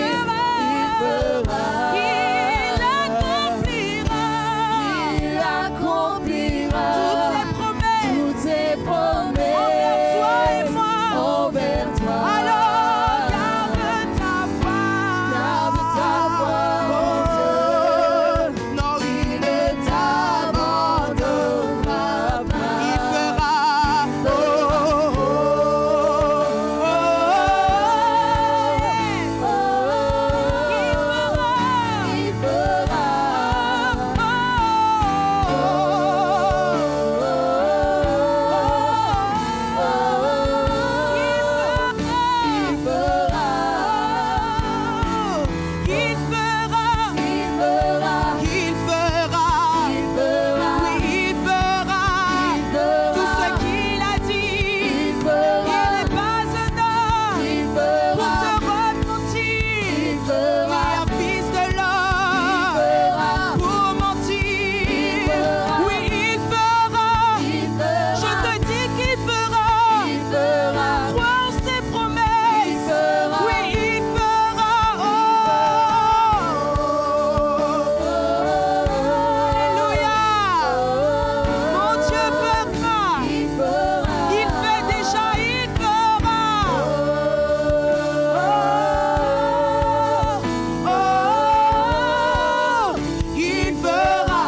fera. Il accomplira. Il accomplira Toutes ses promesses. toutes ses promesses Envers toi et moi. envers toi. Alors garde ta foi. Garde ta foi en Dieu. Non, il ne Ne t'abandonnera pas. Il fera. Il fera. Il fera. Il fera. Il fera. Il fera. Il fera. Oui, il fera. Il fera. Tout ce qu'il a dit. Il fera. Il n'est pas un homme Il pour fera. se repentir. Il fera. Ni un fils de l'homme fera. pour mentir. fera. Oui, il fera. Il fera. Je te dis qu'il fera. Il fera. Crois en ses promesses. Il fera. Oui, il fera. Alléluia. Mon Dieu fera. Il fera. Il fait déjà, il fera. Il fera.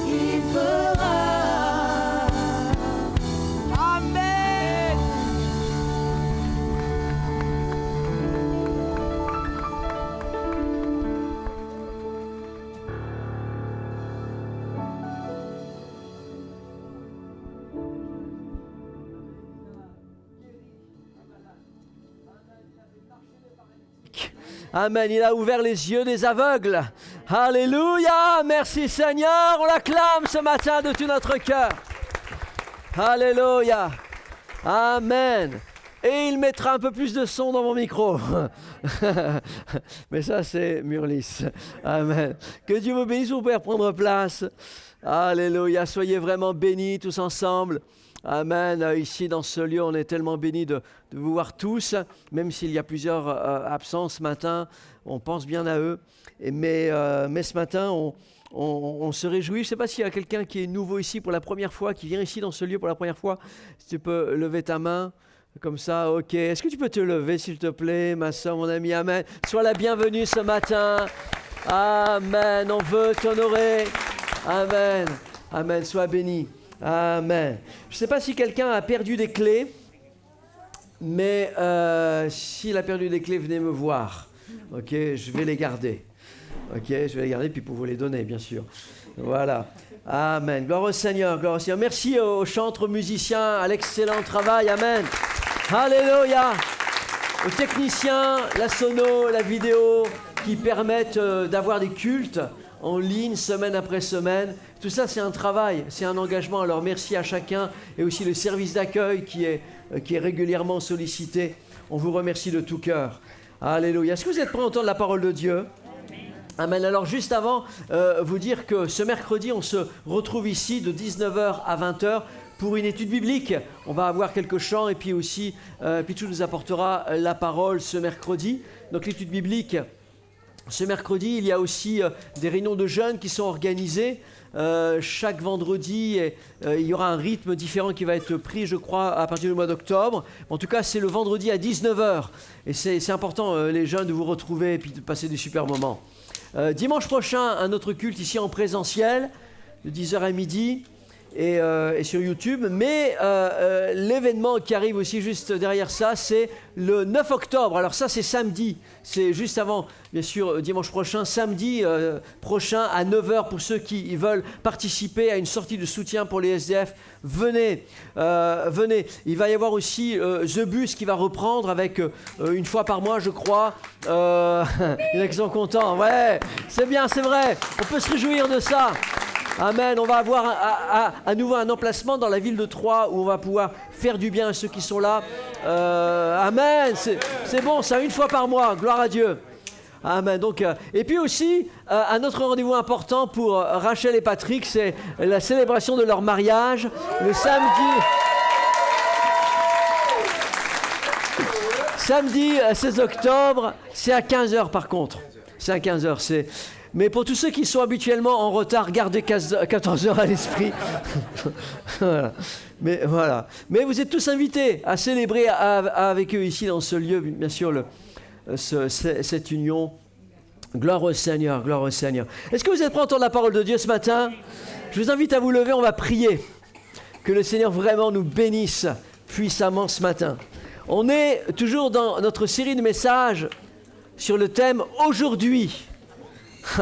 Il fera. Amen. Amen. Il a ouvert les yeux des aveugles. Alléluia. Merci Seigneur. On l'acclame ce matin de tout notre cœur. Alléluia. Amen. Et il mettra un peu plus de son dans mon micro. Mais ça, c'est Murlis. Amen. Que Dieu vous bénisse. Vous pouvez reprendre place. Alléluia. Soyez vraiment bénis tous ensemble. Amen. Ici, dans ce lieu, on est tellement bénis de vous voir tous, même s'il y a plusieurs absents ce matin. On pense bien à eux. Mais ce matin, on se réjouit. Je ne sais pas s'il y a quelqu'un qui est nouveau ici pour la première fois, qui vient ici dans ce lieu pour la première fois. Si tu peux lever ta main. Comme ça, ok. Est-ce que tu peux te lever, s'il te plaît, ma soeur, mon ami? Amen. Sois la bienvenue ce matin. Amen. On veut t'honorer. Amen. Amen. Sois béni. Amen. Je ne sais pas si quelqu'un a perdu des clés, mais s'il a perdu des clés, venez me voir. Ok, je vais les garder. Ok, je vais les garder, puis pour vous les donner, bien sûr. Voilà. Amen. Gloire au Seigneur, gloire au Seigneur. Merci aux chantres, musiciens, à l'excellent travail. Amen. Alléluia. Aux techniciens, la sono, la vidéo, qui permettent d'avoir des cultes en ligne, semaine après semaine. Tout ça, c'est un travail, c'est un engagement. Alors, merci à chacun. Et aussi le service d'accueil qui est régulièrement sollicité. On vous remercie de tout cœur. Alléluia. Est-ce que vous êtes prêts à entendre la parole de Dieu? Amen. Alors juste avant, vous dire que ce mercredi, on se retrouve ici de 19h à 20h pour une étude biblique. On va avoir quelques chants et puis aussi, Pichou nous apportera la parole ce mercredi. Donc l'étude biblique ce mercredi, il y a aussi des réunions de jeunes qui sont organisées. Chaque vendredi, il y aura un rythme différent qui va être pris, je crois, à partir du mois d'octobre. En tout cas, c'est le vendredi à 19h. Et c'est important, les jeunes, de vous retrouver et puis de passer des super moments. Dimanche prochain, un autre culte ici en présentiel, de 10h à midi. Et sur YouTube, mais l'événement qui arrive aussi juste derrière ça, c'est le 9 octobre. Alors ça, c'est samedi, c'est juste avant, bien sûr, dimanche prochain, samedi prochain à 9h pour ceux qui veulent participer à une sortie de soutien pour les SDF. Venez. Il va y avoir aussi The Bus qui va reprendre avec une fois par mois, je crois. Il y en a qui sont contents. Ouais, c'est bien, c'est vrai. On peut se réjouir de ça. Amen. On va avoir à nouveau un emplacement dans la ville de Troyes où on va pouvoir faire du bien à ceux qui sont là. Amen. C'est bon, ça, une fois par mois. Gloire à Dieu. Amen. Donc, et puis aussi, un autre rendez-vous important pour Rachel et Patrick, c'est la célébration de leur mariage le samedi 16 octobre. C'est à 15h par contre. C'est à 15h. Mais pour tous ceux qui sont habituellement en retard, gardez 14h à l'esprit. Voilà. Mais vous êtes tous invités à célébrer avec eux ici dans ce lieu, bien sûr, cette union. Gloire au Seigneur, gloire au Seigneur. Est-ce que vous êtes prêts à entendre la parole de Dieu ce matin? Je vous invite à vous lever, on va prier. Que le Seigneur vraiment nous bénisse puissamment ce matin. On est toujours dans notre série de messages sur le thème « Aujourd'hui ».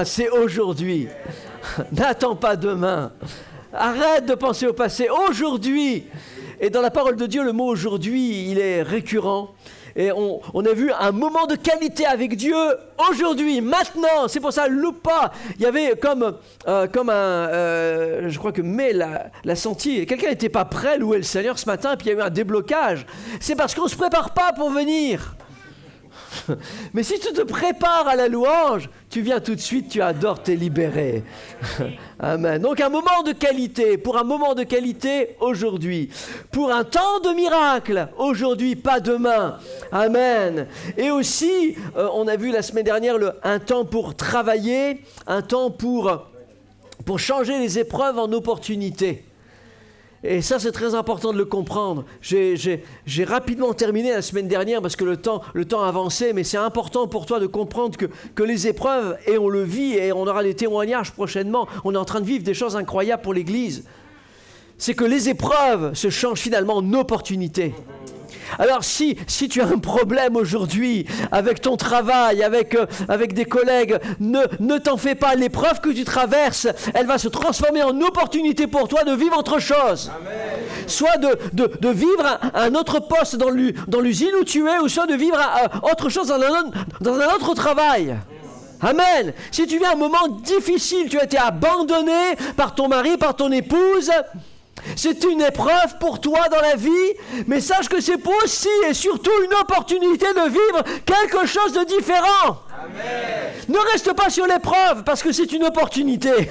C'est aujourd'hui. N'attends pas demain. Arrête de penser au passé. Aujourd'hui. Et dans la parole de Dieu, le mot aujourd'hui, il est récurrent. Et on a vu un moment de qualité avec Dieu aujourd'hui, maintenant. C'est pour ça, loupe pas. Il y avait comme je crois que May l'a senti. Quelqu'un n'était pas prêt à louer le Seigneur ce matin, puis il y a eu un déblocage. C'est parce qu'on ne se prépare pas pour venir. Mais si tu te prépares à la louange, tu viens tout de suite, tu adores, t'es libéré. Amen. Donc un moment de qualité, pour un moment de qualité aujourd'hui. Pour un temps de miracle, aujourd'hui, pas demain. Amen. Et aussi, on a vu la semaine dernière un temps pour travailler, un temps pour changer les épreuves en opportunités. Et ça, c'est très important de le comprendre. J'ai rapidement terminé la semaine dernière parce que le temps a avancé, mais c'est important pour toi de comprendre que les épreuves, et on le vit, et on aura des témoignages prochainement, on est en train de vivre des choses incroyables pour l'Église. C'est que les épreuves se changent finalement en opportunités. Alors si tu as un problème aujourd'hui avec ton travail, avec des collègues, ne t'en fais pas. L'épreuve que tu traverses, elle va se transformer en opportunité pour toi de vivre autre chose. Amen. Soit de vivre un autre poste dans l'usine où tu es, ou soit de vivre autre chose dans un autre travail. Amen. Si tu vis un moment difficile, tu as été abandonné par ton mari, par ton épouse, c'est une épreuve pour toi dans la vie, mais sache que c'est aussi et surtout une opportunité de vivre quelque chose de différent. Amen. Ne reste pas sur l'épreuve parce que c'est une opportunité.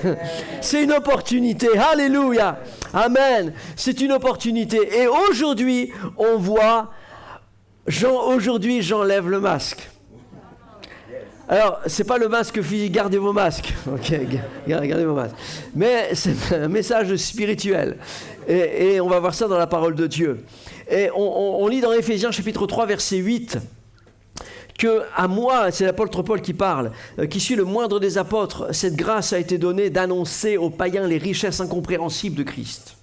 C'est une opportunité. Alléluia. Amen. C'est une opportunité. Et aujourd'hui, on voit, aujourd'hui j'enlève le masque. Alors, c'est pas le masque physique, gardez vos masques. Ok, gardez vos masques. Mais c'est un message spirituel. Et on va voir ça dans la parole de Dieu. Et on lit dans Éphésiens chapitre 3, verset 8, que à moi, c'est l'apôtre Paul qui parle, qui suis le moindre des apôtres, cette grâce a été donnée d'annoncer aux païens les richesses incompréhensibles de Christ.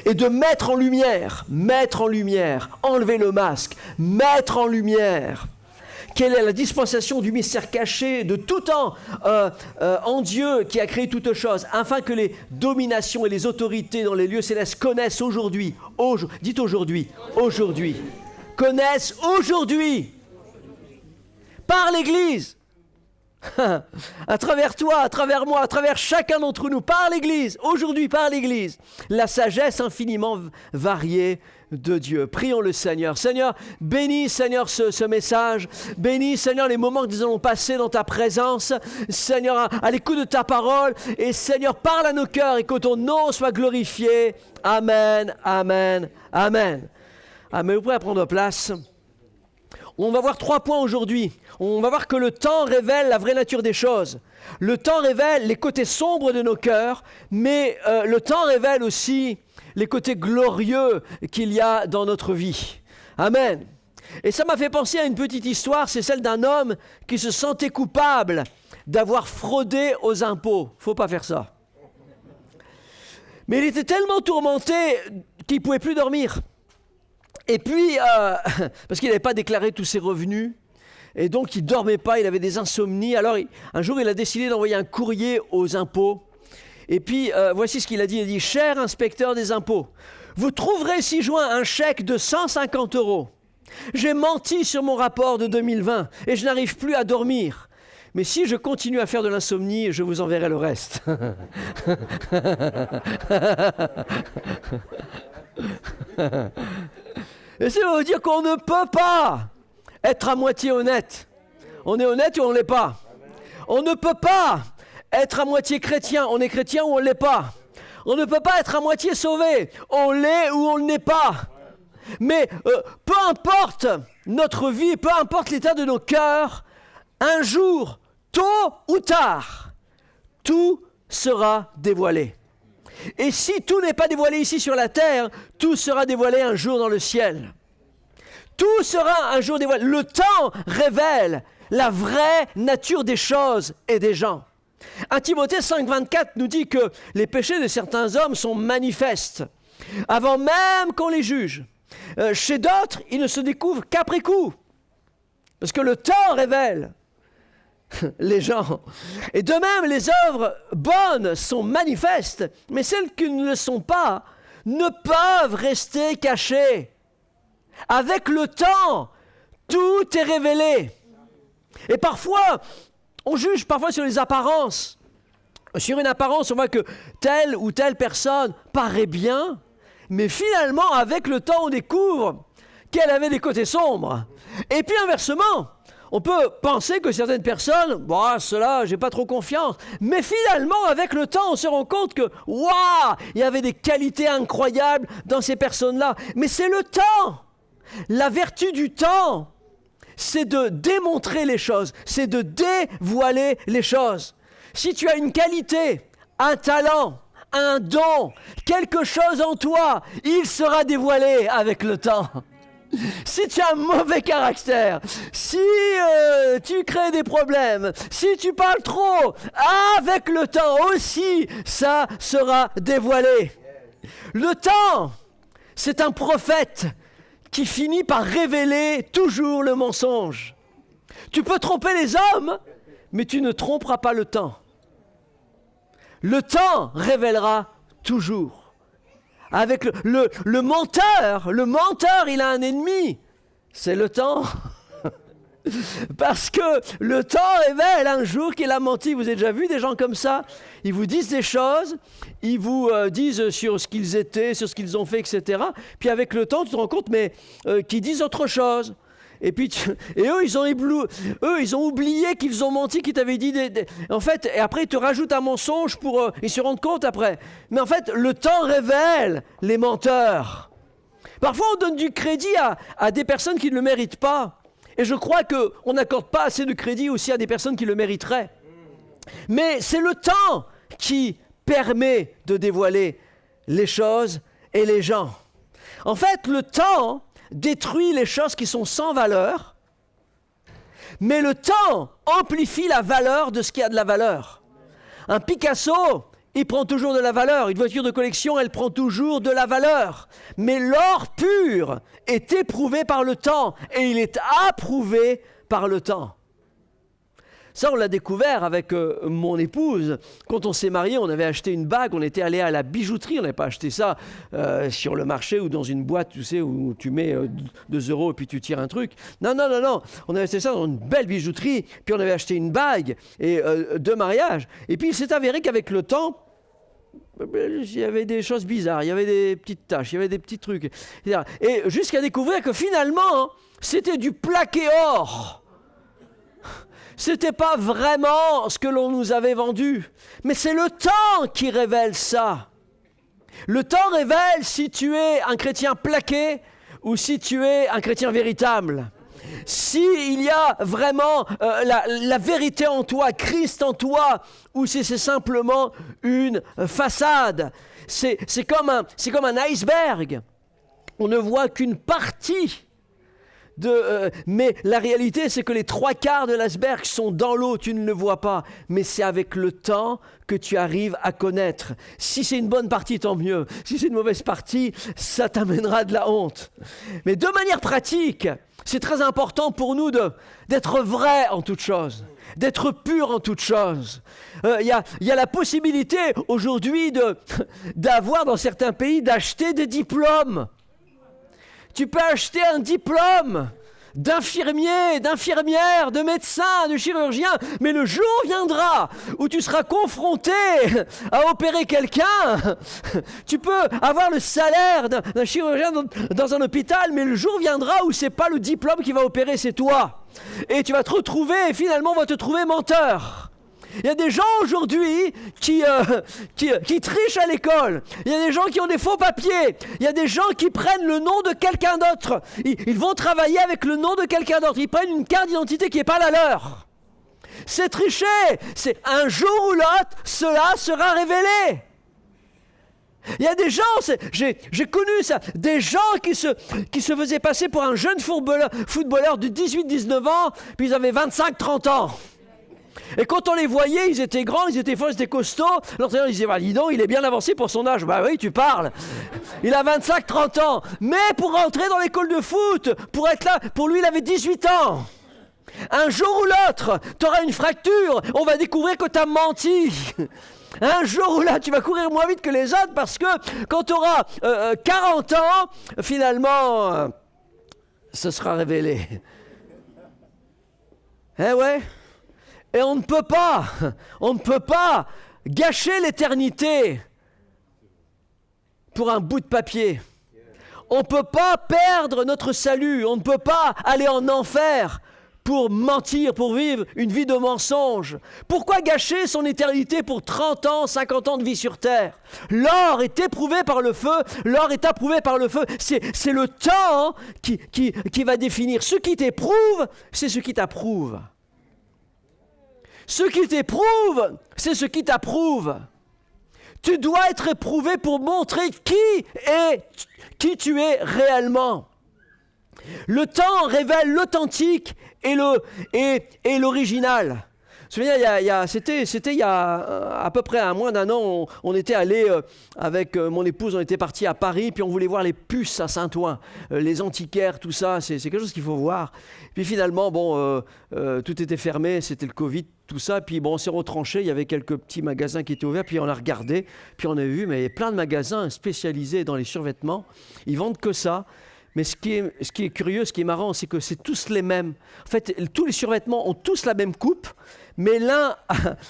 Et de mettre en lumière, enlever le masque, mettre en lumière. Quelle est la dispensation du mystère caché de tout temps en Dieu qui a créé toutes choses, afin que les dominations et les autorités dans les lieux célestes connaissent aujourd'hui, dites aujourd'hui, connaissent aujourd'hui, par l'Église, à travers toi, à travers moi, à travers chacun d'entre nous, par l'Église, aujourd'hui par l'Église, la sagesse infiniment variée de Dieu. Prions le Seigneur. Seigneur, bénis, Seigneur, ce message. Bénis, Seigneur, les moments que nous allons passer dans ta présence. Seigneur, à l'écoute de ta parole. Et Seigneur, parle à nos cœurs et que ton nom soit glorifié. Amen, amen, amen. Amen. Vous pouvez prendre place. On va voir 3 points aujourd'hui. On va voir que le temps révèle la vraie nature des choses. Le temps révèle les côtés sombres de nos cœurs, mais le temps révèle aussi les côtés glorieux qu'il y a dans notre vie. Amen. Et ça m'a fait penser à une petite histoire, c'est celle d'un homme qui se sentait coupable d'avoir fraudé aux impôts. Faut pas faire ça. Mais il était tellement tourmenté qu'il ne pouvait plus dormir. Et puis, parce qu'il n'avait pas déclaré tous ses revenus, et donc il ne dormait pas, il avait des insomnies. Alors un jour, il a décidé d'envoyer un courrier aux impôts. Et puis, voici ce qu'il a dit. Il a dit « Cher inspecteur des impôts, vous trouverez ci-joint un chèque de 150 €. J'ai menti sur mon rapport de 2020 et je n'arrive plus à dormir. Mais si je continue à faire de l'insomnie, je vous enverrai le reste. » Et ça veut dire qu'on ne peut pas être à moitié honnête. On est honnête ou on ne l'est pas. On ne peut pas être à moitié chrétien. On est chrétien ou on ne l'est pas. On ne peut pas être à moitié sauvé. On l'est ou on ne l'est pas. Mais peu importe notre vie, peu importe l'état de nos cœurs, un jour, tôt ou tard, tout sera dévoilé. Et si tout n'est pas dévoilé ici sur la terre, tout sera dévoilé un jour dans le ciel. Tout sera un jour dévoilé. Le temps révèle la vraie nature des choses et des gens. 1 Timothée 5,24 nous dit que les péchés de certains hommes sont manifestes, avant même qu'on les juge. Chez d'autres, ils ne se découvrent qu'après coup, parce que le temps révèle les gens. Et de même, les œuvres bonnes sont manifestes, mais celles qui ne le sont pas ne peuvent rester cachées. Avec le temps, tout est révélé. Et parfois, on juge parfois sur les apparences. Sur une apparence, on voit que telle ou telle personne paraît bien, mais finalement, avec le temps, on découvre qu'elle avait des côtés sombres. Et puis inversement, on peut penser que certaines personnes, bon, cela, j'ai pas trop confiance. Mais finalement, avec le temps, on se rend compte que, waouh, il y avait des qualités incroyables dans ces personnes-là. Mais c'est le temps. La vertu du temps, c'est de démontrer les choses, c'est de dévoiler les choses. Si tu as une qualité, un talent, un don, quelque chose en toi, il sera dévoilé avec le temps. Si tu as un mauvais caractère, si tu crées des problèmes, si tu parles trop, avec le temps aussi, ça sera dévoilé. Le temps, c'est un prophète qui finit par révéler toujours le mensonge. Tu peux tromper les hommes, mais tu ne tromperas pas le temps. Le temps révélera toujours. Avec le menteur, il a un ennemi, c'est le temps. Parce que le temps révèle un jour qu'il a menti. Vous avez déjà vu des gens comme ça? Ils vous disent des choses, ils vous disent sur ce qu'ils étaient, sur ce qu'ils ont fait, etc. Puis avec le temps, tu te rends compte, mais qu'ils disent autre chose. Et puis eux, ils ont oublié qu'ils ont menti, qu'ils t'avaient dit en fait, et après ils te rajoutent un mensonge pour ils se rendent compte après. Mais en fait, le temps révèle les menteurs. Parfois, on donne du crédit à des personnes qui ne le méritent pas. Et je crois qu'on n'accorde pas assez de crédit aussi à des personnes qui le mériteraient. Mais c'est le temps qui permet de dévoiler les choses et les gens. En fait, le temps détruit les choses qui sont sans valeur, mais le temps amplifie la valeur de ce qui a de la valeur. Un Picasso, il prend toujours de la valeur. Une voiture de collection, elle prend toujours de la valeur. Mais l'or pur est éprouvé par le temps et il est approuvé par le temps. Ça, on l'a découvert avec mon épouse. Quand on s'est mariés, on avait acheté une bague, on était allé à la bijouterie. On n'avait pas acheté ça sur le marché ou dans une boîte, tu sais, où tu mets 2 € et puis tu tires un truc. Non. On avait acheté ça dans une belle bijouterie, puis on avait acheté une bague de mariage. Et puis il s'est avéré qu'avec le temps, il y avait des choses bizarres, il y avait des petites taches, il y avait des petits trucs, etc. Et jusqu'à découvrir que finalement, c'était du plaqué or. C'était pas vraiment ce que l'on nous avait vendu, mais c'est le temps qui révèle ça. Le temps révèle si tu es un chrétien plaqué ou si tu es un chrétien véritable. s'il y a vraiment la vérité en toi, Christ en toi, ou si c'est simplement une façade. C'est comme un iceberg. On ne voit qu'une partie. Mais la réalité, c'est que les 3/4 de l'iceberg sont dans l'eau, tu ne le vois pas. Mais c'est avec le temps que tu arrives à connaître. Si c'est une bonne partie, tant mieux. Si c'est une mauvaise partie, ça t'amènera de la honte. Mais de manière pratique, c'est très important pour nous d'être vrai en toute chose, d'être pur en toute chose. Il y a la possibilité aujourd'hui d'avoir dans certains pays d'acheter des diplômes. Tu peux acheter un diplôme d'infirmier, d'infirmière, de médecin, de chirurgien, mais le jour viendra où tu seras confronté à opérer quelqu'un. Tu peux avoir le salaire d'un chirurgien dans un hôpital, mais le jour viendra où c'est pas le diplôme qui va opérer, c'est toi. Et tu vas te retrouver, et finalement on va te trouver menteur. Il y a des gens aujourd'hui qui trichent à l'école. Il y a des gens qui ont des faux papiers. Il y a des gens qui prennent le nom de quelqu'un d'autre. Ils vont travailler avec le nom de quelqu'un d'autre. Ils prennent une carte d'identité qui n'est pas la leur. C'est tricher. C'est un jour ou l'autre, cela sera révélé. Il y a des gens, j'ai connu ça, des gens qui se faisaient passer pour un jeune footballeur de 18-19 ans, puis ils avaient 25-30 ans. Et quand on les voyait, ils étaient grands, ils étaient forts, ils étaient costauds. L'entraîneur disait, bah, dis donc, il est bien avancé pour son âge. Bah oui, tu parles. Il a 25-30 ans. Mais pour rentrer dans l'école de foot, pour être là, pour lui, il avait 18 ans. Un jour ou l'autre, tu auras une fracture. On va découvrir que tu as menti. Un jour ou là, tu vas courir moins vite que les autres parce que quand tu auras 40 ans, finalement, ce sera révélé. Eh ouais. Et on ne peut pas gâcher l'éternité pour un bout de papier. On ne peut pas perdre notre salut, on ne peut pas aller en enfer pour mentir, pour vivre une vie de mensonge. Pourquoi gâcher son éternité pour 30 ans, 50 ans de vie sur terre? L'or est éprouvé par le feu, l'or est approuvé par le feu. C'est le temps qui va définir. Ce qui t'éprouve, c'est ce qui t'approuve. Ce qui t'éprouve, c'est ce qui t'approuve. Tu dois être éprouvé pour montrer qui tu es réellement. Le temps révèle l'authentique et l'original. Je me souviens, c'était il y a à peu près moins d'un an, on était allé avec mon épouse, on était parti à Paris, puis on voulait voir les puces à Saint-Ouen, les antiquaires, tout ça, c'est quelque chose qu'il faut voir. Puis finalement, tout était fermé, c'était le Covid, tout ça, puis on s'est retranché, il y avait quelques petits magasins qui étaient ouverts, puis on a regardé, puis on a vu, mais il y a plein de magasins spécialisés dans les survêtements, ils vendent que ça. Mais ce qui est curieux, ce qui est marrant, c'est que c'est tous les mêmes. En fait, tous les survêtements ont tous la même coupe, mais l'un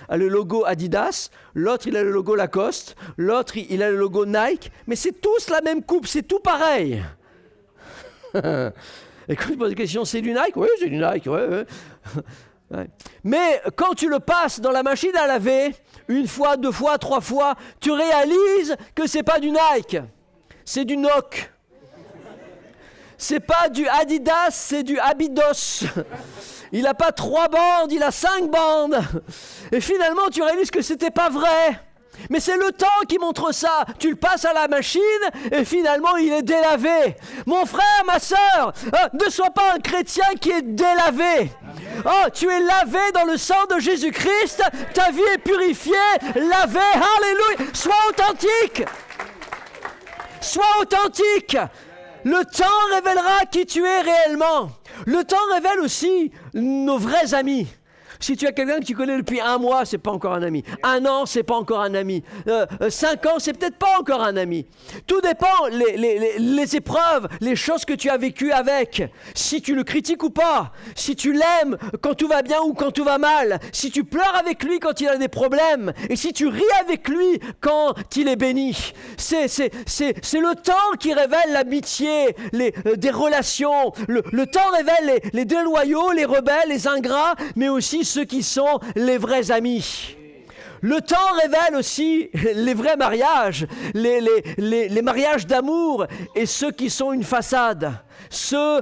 a le logo Adidas, l'autre il a le logo Lacoste, l'autre il a le logo Nike, mais c'est tous la même coupe, c'est tout pareil. Et quand tu poses la question, c'est du Nike? Oui, c'est du Nike, ouais. Ouais. Mais quand tu le passes dans la machine à laver, une fois, deux fois, trois fois, tu réalises que c'est pas du Nike, c'est du Noc. C'est pas du Adidas, c'est du Abidos. Il n'a pas 3 bandes, il a 5 bandes. Et finalement, tu réalises que c'était pas vrai. Mais c'est le temps qui montre ça. Tu le passes à la machine et finalement, il est délavé. Mon frère, ma sœur, ne sois pas un chrétien qui est délavé. Oh, tu es lavé dans le sang de Jésus-Christ. Ta vie est purifiée, lavée. Alléluia. Sois authentique. Sois authentique. Le temps révélera qui tu es réellement. Le temps révèle aussi nos vrais amis. Si tu as quelqu'un que tu connais depuis 1 mois, c'est pas encore un ami. 1 an, c'est pas encore un ami. 5 ans, c'est peut-être pas encore un ami. Tout dépend les épreuves, les choses que tu as vécues avec. Si tu le critiques ou pas. Si tu l'aimes quand tout va bien ou quand tout va mal. Si tu pleures avec lui quand il a des problèmes. Et si tu ris avec lui quand il est béni. C'est le temps qui révèle l'amitié, des relations. Le temps révèle les déloyaux, les rebelles, les ingrats, mais aussi ceux qui sont les vrais amis. Le temps révèle aussi les vrais mariages, les mariages d'amour et ceux qui sont une façade, ceux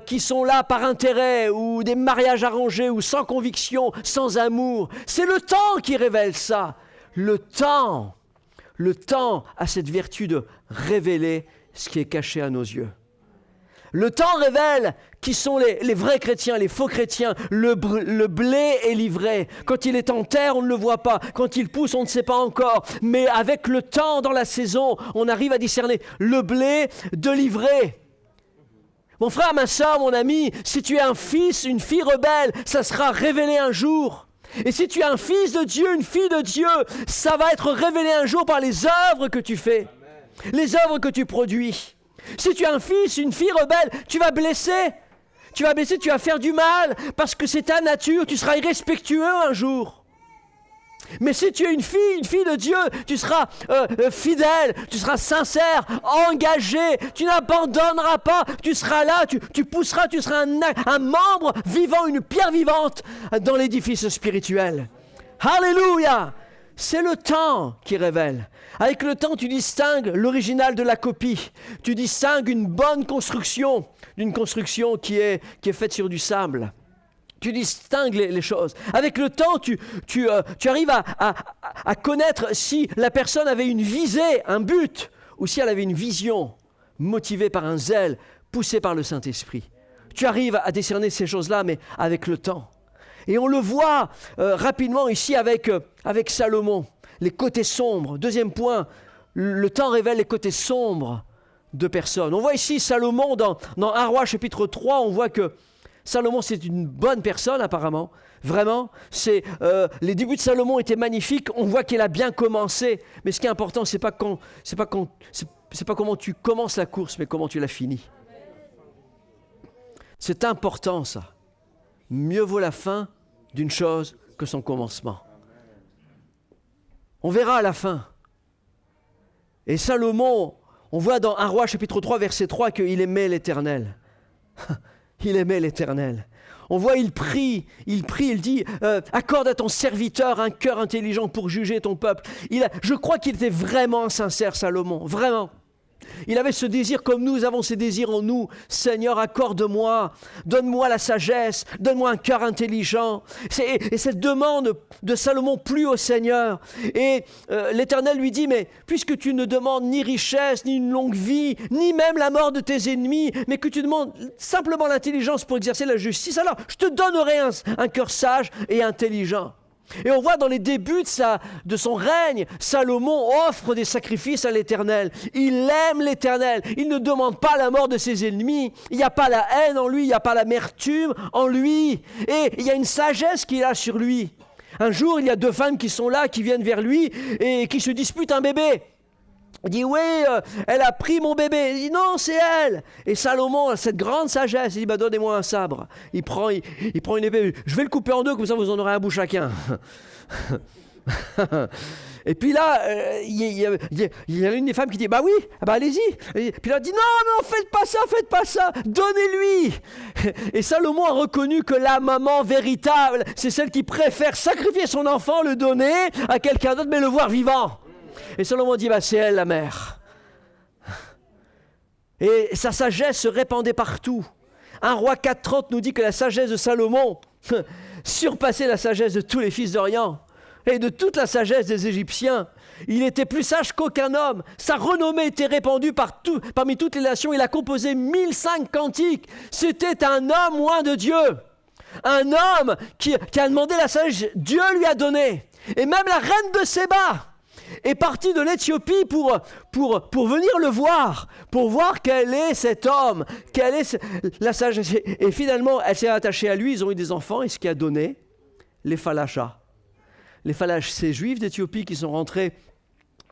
qui sont là par intérêt ou des mariages arrangés ou sans conviction, sans amour. C'est le temps qui révèle ça. Le temps a cette vertu de révéler ce qui est caché à nos yeux. Le temps révèle qui sont les vrais chrétiens, les faux chrétiens. Le blé est livré. Quand il est en terre, on ne le voit pas. Quand il pousse, on ne sait pas encore. Mais avec le temps, dans la saison, on arrive à discerner le blé de l'ivraie. Mon frère, ma soeur, mon ami, si tu es un fils, une fille rebelle, ça sera révélé un jour. Et si tu es un fils de Dieu, une fille de Dieu, ça va être révélé un jour par les œuvres que tu fais, les œuvres que tu produis. Si tu es un fils, une fille rebelle, tu vas blesser, tu vas faire du mal, parce que c'est ta nature, tu seras irrespectueux un jour. Mais si tu es une fille de Dieu, tu seras fidèle, tu seras sincère, engagé, tu n'abandonneras pas, tu seras là, tu pousseras, tu seras un membre vivant, une pierre vivante dans l'édifice spirituel. Alléluia! C'est le temps qui révèle. Avec le temps, tu distingues l'original de la copie. Tu distingues une bonne construction d'une construction qui est faite sur du sable. Tu distingues les choses. Avec le temps, tu arrives à connaître si la personne avait une visée, un but, ou si elle avait une vision motivée par un zèle, poussée par le Saint-Esprit. Tu arrives à décerner ces choses-là, mais avec le temps. Et on le voit rapidement ici avec Salomon, les côtés sombres. Deuxième point, le temps révèle les côtés sombres de personnes. On voit ici Salomon dans 1 Roi chapitre 3, on voit que Salomon c'est une bonne personne apparemment. Vraiment, les débuts de Salomon étaient magnifiques, on voit qu'il a bien commencé. Mais ce qui est important, c'est pas comment tu commences la course, mais comment tu la finis. C'est important ça. Mieux vaut la fin d'une chose que son commencement. On verra à la fin. Et Salomon, on voit dans 1 Roi chapitre 3 verset 3 qu'il aimait l'Éternel. Il aimait l'Éternel. On voit, il prie, il dit, accorde à ton serviteur un cœur intelligent pour juger ton peuple. Je crois qu'il était vraiment sincère, Salomon, vraiment. Il avait ce désir comme nous avons ces désirs en nous. Seigneur, accorde-moi, donne-moi la sagesse, donne-moi un cœur intelligent. Et cette demande de Salomon plut au Seigneur. Et l'Éternel lui dit, mais puisque tu ne demandes ni richesse, ni une longue vie, ni même la mort de tes ennemis, mais que tu demandes simplement l'intelligence pour exercer la justice, alors je te donnerai un cœur sage et intelligent. Et on voit dans les débuts de son règne, Salomon offre des sacrifices à l'Éternel. Il aime l'Éternel. Il ne demande pas la mort de ses ennemis. Il n'y a pas la haine en lui, il n'y a pas l'amertume en lui. Et il y a une sagesse qu'il a sur lui. Un jour, il y a 2 femmes qui sont là, qui viennent vers lui et qui se disputent un bébé. Il dit, oui, elle a pris mon bébé. Il dit, non, c'est elle. Et Salomon a cette grande sagesse. Il dit, donnez-moi un sabre. Il prend une épée. Je vais le couper en 2, comme ça vous en aurez un bout chacun. Et puis là, il y a une des femmes qui dit, oui, allez-y. Et puis là, elle dit, non, faites pas ça. Donnez-lui. Et Salomon a reconnu que la maman véritable, c'est celle qui préfère sacrifier son enfant, le donner à quelqu'un d'autre, mais le voir vivant. Et Salomon dit, c'est elle la mère. Et sa sagesse se répandait partout. 1 Roi 4:30 nous dit que la sagesse de Salomon surpassait la sagesse de tous les fils d'Orient et de toute la sagesse des Égyptiens. Il était plus sage qu'aucun homme. Sa renommée était répandue parmi toutes les nations. Il a composé 1005 cantiques. C'était un homme loin de Dieu. Un homme qui a demandé la sagesse. Dieu lui a donné. Et même la reine de Séba est partie de l'Éthiopie pour venir le voir, pour voir quel est cet homme, quelle est la sagesse. Et finalement, elle s'est attachée à lui, ils ont eu des enfants, et ce qui a donné les Falachas. Les Falachas, ces Juifs d'Éthiopie qui sont rentrés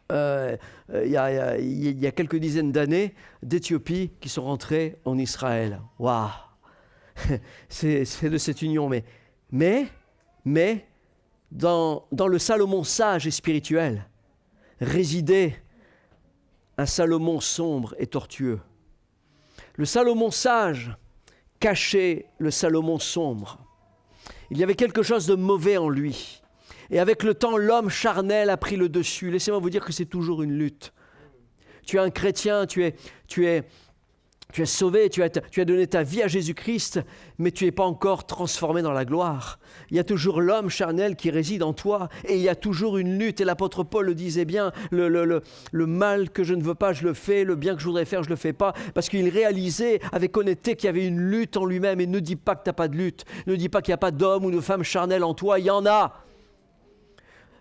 il y a quelques dizaines d'années d'Éthiopie, qui sont rentrés en Israël. Waouh! C'est de cette union, mais dans le Salomon sage et spirituel, résidait un Salomon sombre et tortueux. Le Salomon sage cachait le Salomon sombre. Il y avait quelque chose de mauvais en lui. Et avec le temps, l'homme charnel a pris le dessus. Laissez-moi vous dire que c'est toujours une lutte. Tu es un chrétien, tu es sauvé, tu as donné ta vie à Jésus-Christ, mais tu n'es pas encore transformé dans la gloire. Il y a toujours l'homme charnel qui réside en toi, et il y a toujours une lutte. Et l'apôtre Paul le disait bien, le mal que je ne veux pas, je le fais, le bien que je voudrais faire, je ne le fais pas, parce qu'il réalisait avec honnêteté qu'il y avait une lutte en lui-même. Et ne dis pas que tu n'as pas de lutte, ne dis pas qu'il n'y a pas d'homme ou de femme charnelle en toi, il y en a.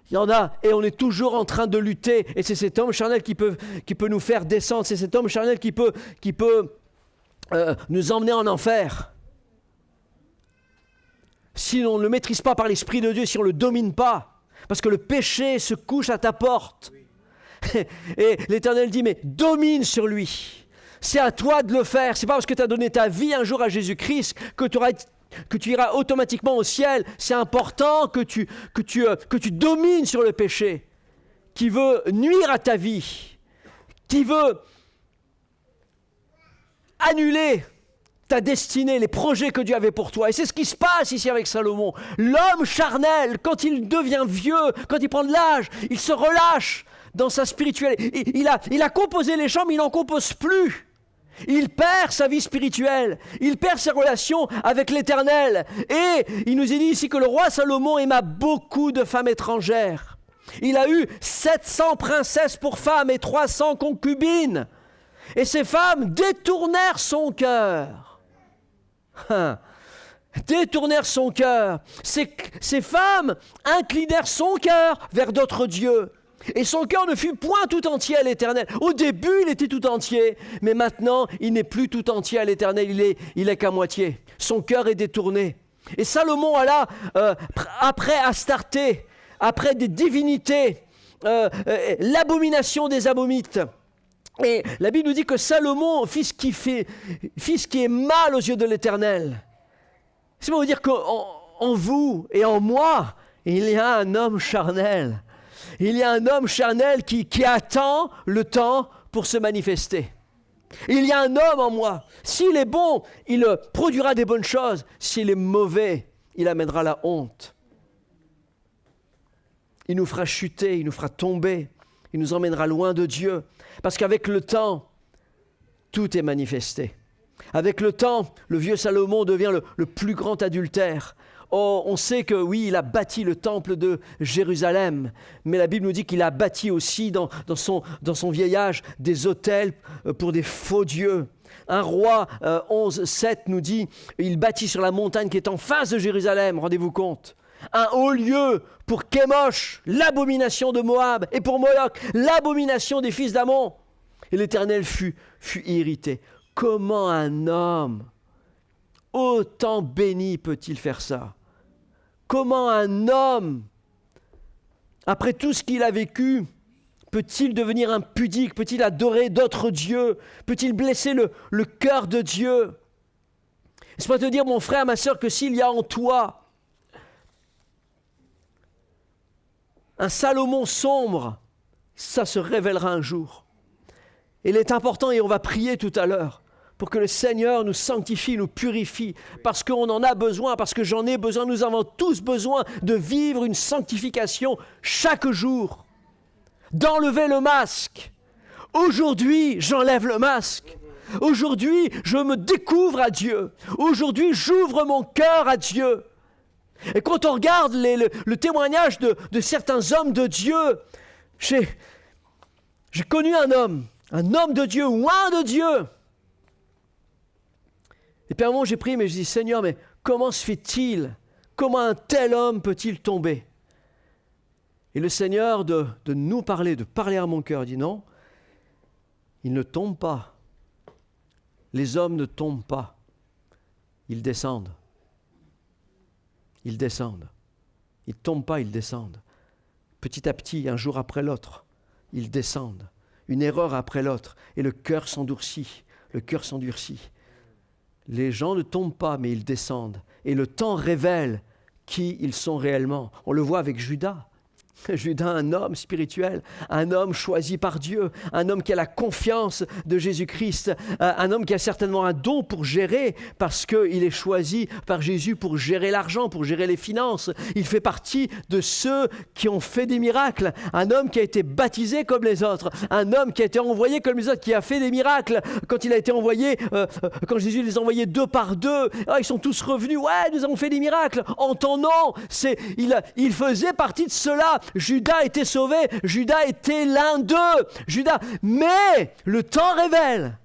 Il y en a, et on est toujours en train de lutter. Et c'est cet homme charnel qui peut nous faire descendre. C'est cet homme charnel qui peut nous emmener en enfer. Si on ne le maîtrise pas par l'Esprit de Dieu, si on ne le domine pas, parce que le péché se couche à ta porte. Et l'Éternel dit, mais domine sur lui. C'est à toi de le faire. C'est pas parce que tu as donné ta vie un jour à Jésus-Christ que tu iras automatiquement au ciel. C'est important que tu domines sur le péché qui veut nuire à ta vie, qui veut annuler ta destinée, les projets que Dieu avait pour toi. Et c'est ce qui se passe ici avec Salomon. L'homme charnel, quand il devient vieux, quand il prend de l'âge, il se relâche dans sa spiritualité. Il a composé les chants, mais il n'en compose plus. Il perd sa vie spirituelle, il perd ses relations avec l'Éternel. Et il nous est dit ici que le roi Salomon aima beaucoup de femmes étrangères. Il a eu 700 princesses pour femmes et 300 concubines. Et ces femmes détournèrent son cœur. Détournèrent son cœur. Ces femmes inclinèrent son cœur vers d'autres dieux. Et son cœur ne fut point tout entier à l'Éternel. Au début, il était tout entier, mais maintenant, il n'est plus tout entier à l'Éternel, il est qu'à moitié. Son cœur est détourné. Et Salomon a là, après Astarté, après des divinités, l'abomination des Abomites. Et la Bible nous dit que Salomon fit ce qui est mal aux yeux de l'Éternel. C'est pour vous dire qu'en vous et en moi, il y a un homme charnel. Il y a un homme charnel qui attend le temps pour se manifester. Il y a un homme en moi. S'il est bon, il produira des bonnes choses. S'il est mauvais, il amènera la honte. Il nous fera chuter, il nous fera tomber. Il nous emmènera loin de Dieu. Parce qu'avec le temps, tout est manifesté. Avec le temps, le vieux Salomon devient le plus grand adultère. Oh, on sait que oui, il a bâti le temple de Jérusalem, mais la Bible nous dit qu'il a bâti aussi dans son vieil âge des autels pour des faux dieux. Un roi 11:7 nous dit, il bâtit sur la montagne qui est en face de Jérusalem, rendez-vous compte, un haut lieu pour Kémosh, l'abomination de Moab, et pour Moloch, l'abomination des fils d'Ammon. Et l'Éternel fut irrité. Comment un homme autant béni peut-il faire ça? Comment un homme, après tout ce qu'il a vécu, peut-il devenir impudique? Peut-il adorer d'autres dieux? Peut-il blesser le cœur de Dieu? C'est pas te dire, mon frère, ma sœur, que s'il y a en toi un Salomon sombre, ça se révélera un jour. Et il est important, et on va prier tout à l'heure, pour que le Seigneur nous sanctifie, nous purifie, parce qu'on en a besoin, parce que j'en ai besoin, nous avons tous besoin de vivre une sanctification chaque jour. D'enlever le masque. Aujourd'hui, j'enlève le masque. Aujourd'hui, je me découvre à Dieu. Aujourd'hui, j'ouvre mon cœur à Dieu. Et quand on regarde le témoignage de certains hommes de Dieu, j'ai connu un homme de Dieu, ou un de Dieu. Et puis à un moment, j'ai prié, mais je dis, Seigneur, mais comment se fait-il? Comment un tel homme peut-il tomber? Et le Seigneur, de nous parler, de parler à mon cœur, dit non, il ne tombe pas. Les hommes ne tombent pas. Ils descendent. Ils descendent. Ils ne tombent pas, ils descendent. Petit à petit, un jour après l'autre, ils descendent. Une erreur après l'autre. Et le cœur s'endurcit. Le cœur s'endurcit. Les gens ne tombent pas, mais ils descendent. Et le temps révèle qui ils sont réellement. On le voit avec Judas. Judas, un homme spirituel, un homme choisi par Dieu, un homme qui a la confiance de Jésus-Christ, un homme qui a certainement un don pour gérer parce qu'il est choisi par Jésus pour gérer l'argent, pour gérer les finances. Il fait partie de ceux qui ont fait des miracles. Un homme qui a été baptisé comme les autres, un homme qui a été envoyé comme les autres, qui a fait des miracles. Quand il a été envoyé, quand Jésus les a envoyés 2 par 2, ils sont tous revenus. Ouais, nous avons fait des miracles. En ton nom, il faisait partie de cela. Judas était sauvé, Judas était l'un d'eux, Judas. Mais le temps révèle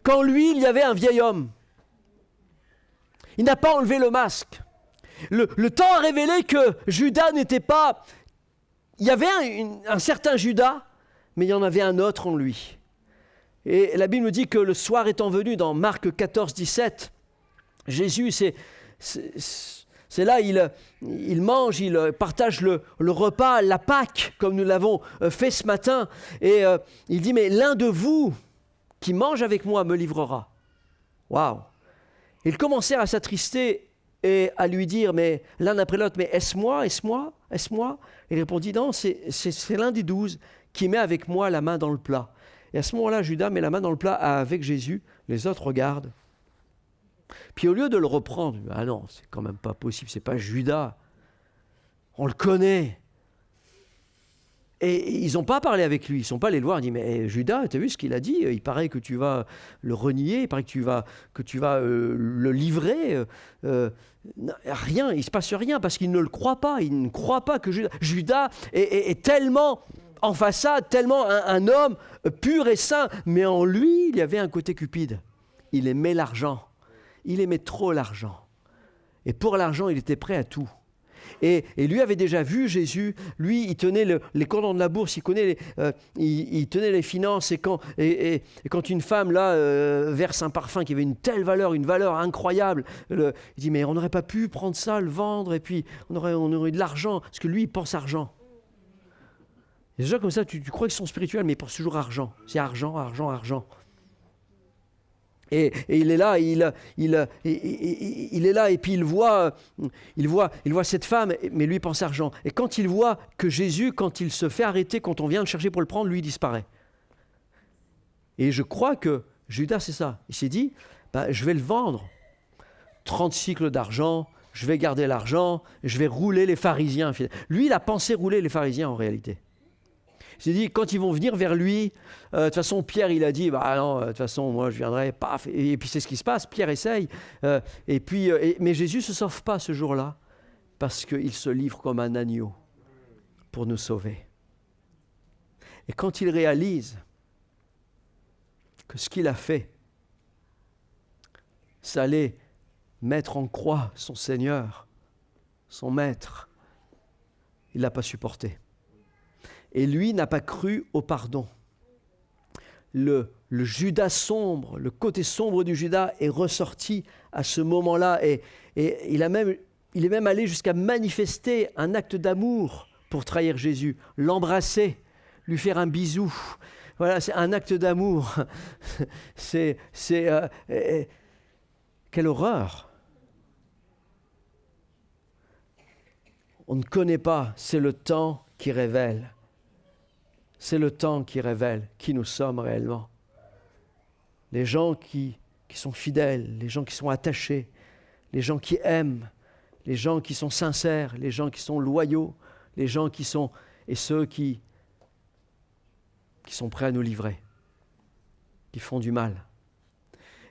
qu'en lui, il y avait un vieil homme. Il n'a pas enlevé le masque. Le temps a révélé que Judas n'était pas... Il y avait un certain Judas, mais il y en avait un autre en lui. Et la Bible nous dit que le soir étant venu, dans Marc 14, 17, Jésus, c'est là, il mange, il partage le repas, la Pâque, comme nous l'avons fait ce matin. Et il dit, mais l'un de vous qui mange avec moi me livrera. Waouh! Ils commencèrent à s'attrister et à lui dire, mais l'un après l'autre, mais est-ce moi? Est-ce moi? Est-ce moi? Il répondit, non, c'est l'un des 12 qui met avec moi la main dans le plat. Et à ce moment-là, Judas met la main dans le plat avec Jésus. Les autres regardent. Puis au lieu de le reprendre, ah non, c'est quand même pas possible, c'est pas Judas. On le connaît. Et ils n'ont pas parlé avec lui, ils ne sont pas allés le voir. Ils disent, mais Judas, tu as vu ce qu'il a dit? Il paraît que tu vas le renier, il paraît que tu vas le livrer. Rien, il ne se passe rien parce qu'ils ne le croient pas. Ils ne croient pas que Judas est tellement en façade, tellement un homme pur et saint. Mais en lui, il y avait un côté cupide. Il aimait l'argent. Il aimait trop l'argent. Et pour l'argent, il était prêt à tout. Et lui avait déjà vu Jésus. Lui, il tenait les cordons de la bourse, il tenait les finances. Et quand une femme, là, verse un parfum qui avait une telle valeur, une valeur incroyable, il dit, mais on n'aurait pas pu prendre ça, le vendre, et puis on aurait eu de l'argent. Parce que lui, il pense argent. Et des gens comme ça, tu crois qu'ils sont spirituels, mais ils pensent toujours argent. C'est argent, argent, argent. Et il est là, il est là, et puis il voit cette femme, mais lui il pense argent. Et quand il voit que Jésus, quand il se fait arrêter, quand on vient le chercher pour le prendre, lui il disparaît. Et je crois que Judas, c'est ça. Il s'est dit, je vais le vendre. 30 cycles d'argent, je vais garder l'argent, je vais rouler les pharisiens. Lui, il a pensé rouler les pharisiens en réalité. Il s'est dit, quand ils vont venir vers lui, de toute façon, Pierre, il a dit, non, de toute façon, moi, je viendrai, paf. Et puis, c'est ce qui se passe, Pierre essaye. Mais Jésus ne se sauve pas ce jour-là, parce qu'il se livre comme un agneau pour nous sauver. Et quand il réalise que ce qu'il a fait, ça allait mettre en croix son Seigneur, son Maître, il ne l'a pas supporté. Et lui n'a pas cru au pardon. Le Judas sombre, le côté sombre du Judas est ressorti à ce moment-là. Et il est même allé jusqu'à manifester un acte d'amour pour trahir Jésus, l'embrasser, lui faire un bisou. Voilà, c'est un acte d'amour. Quelle horreur! On ne connaît pas, c'est le temps qui révèle. C'est le temps qui révèle qui nous sommes réellement. Les gens qui sont fidèles, les gens qui sont attachés, les gens qui aiment, les gens qui sont sincères, les gens qui sont loyaux, les gens qui sont... et ceux qui sont prêts à nous livrer, qui font du mal.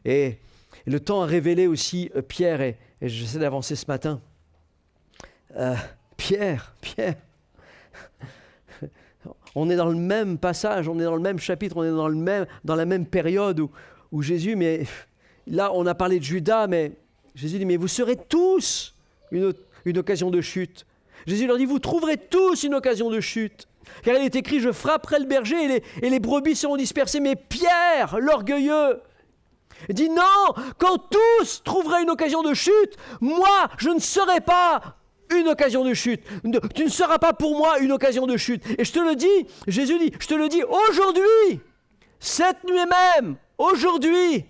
Et le temps a révélé aussi Pierre, et j'essaie d'avancer ce matin. Pierre, on est dans le même passage, on est dans le même chapitre, on est dans la même période où Jésus, mais là on a parlé de Judas, mais Jésus dit, mais vous serez tous une occasion de chute. Jésus leur dit, vous trouverez tous une occasion de chute. Car il est écrit, je frapperai le berger et les brebis seront dispersées. Mais Pierre, l'orgueilleux, dit non, quand tous trouveraient une occasion de chute, moi, je ne serai pas une occasion de chute. Tu ne seras pas pour moi une occasion de chute. Et je te le dis, Jésus dit, je te le dis aujourd'hui, cette nuit même, aujourd'hui,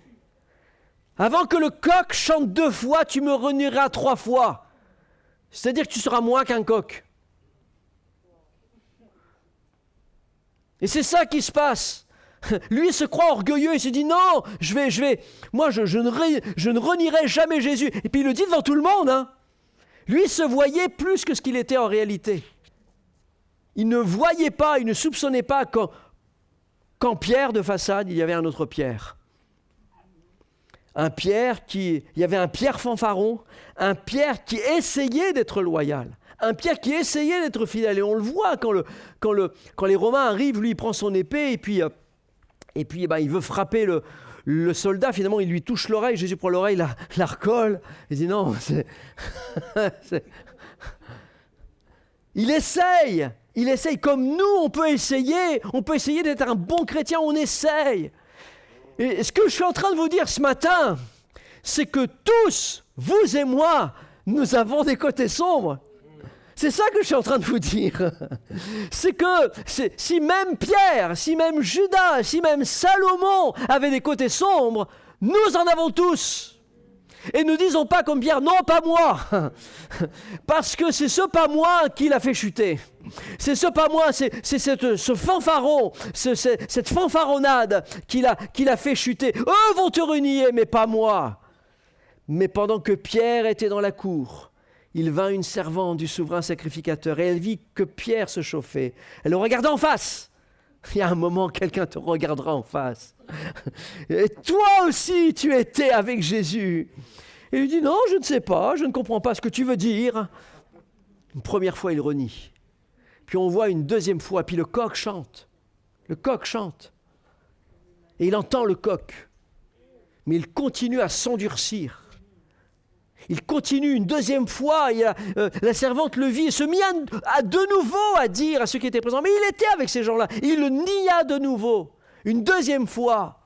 avant que le coq chante 2 fois, tu me renieras 3 fois. C'est-à-dire que tu seras moins qu'un coq. Et c'est ça qui se passe. Lui, il se croit orgueilleux, il se dit non, je ne renierai jamais Jésus. Et puis il le dit devant tout le monde. Hein. Lui, il se voyait plus que ce qu'il était en réalité. Il ne voyait pas, il ne soupçonnait pas qu'en Pierre de façade, il y avait un autre Pierre. Il y avait un Pierre fanfaron, un Pierre qui essayait d'être loyal. Un Pierre qui essayait d'être fidèle. Et on le voit quand les Romains arrivent, lui il prend son épée et puis il veut frapper le soldat. Finalement il lui touche l'oreille, Jésus prend l'oreille, la recolle. Il dit non, Il essaye comme nous on peut essayer d'être un bon chrétien, on essaye. Et ce que je suis en train de vous dire ce matin, c'est que tous, vous et moi, nous avons des côtés sombres. C'est ça que je suis en train de vous dire. C'est que si même Pierre, si même Judas, si même Salomon avaient des côtés sombres, nous en avons tous. Et ne disons pas comme Pierre, non, pas moi. Parce que c'est ce pas moi qui l'a fait chuter. C'est ce pas moi, c'est ce fanfaron, cette fanfaronnade qui l'a fait chuter. Eux vont te renier, mais pas moi. Mais pendant que Pierre était dans la cour, il vint une servante du souverain sacrificateur et elle vit que Pierre se chauffait. Elle le regarda en face. Il y a un moment, quelqu'un te regardera en face. Et toi aussi, tu étais avec Jésus. Et il lui dit, non, je ne sais pas, je ne comprends pas ce que tu veux dire. Une première fois, il renie. Puis on voit une deuxième fois, puis le coq chante. Le coq chante. Et il entend le coq. Mais il continue à s'endurcir. Il continue une deuxième fois, la servante le vit et se mit à de nouveau à dire à ceux qui étaient présents. Mais il était avec ces gens-là. Il le nia de nouveau, une deuxième fois.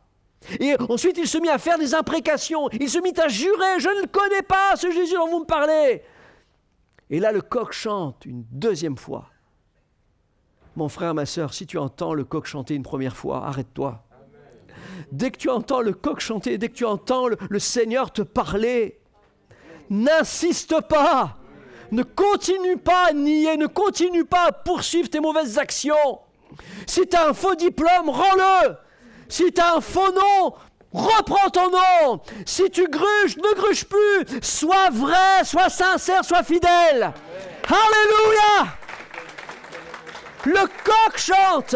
Et ensuite, il se mit à faire des imprécations. Il se mit à jurer, je ne le connais pas, ce Jésus dont vous me parlez. Et là, le coq chante une deuxième fois. Mon frère, ma sœur, si tu entends le coq chanter une première fois, arrête-toi. Dès que tu entends le coq chanter, dès que tu entends le Seigneur te parler, n'insiste pas, ne continue pas à nier, ne continue pas à poursuivre tes mauvaises actions. Si tu as un faux diplôme, rends-le. Si tu as un faux nom, reprends ton nom. Si tu gruges, ne gruge plus. Sois vrai, sois sincère, sois fidèle. Alléluia. Le coq chante.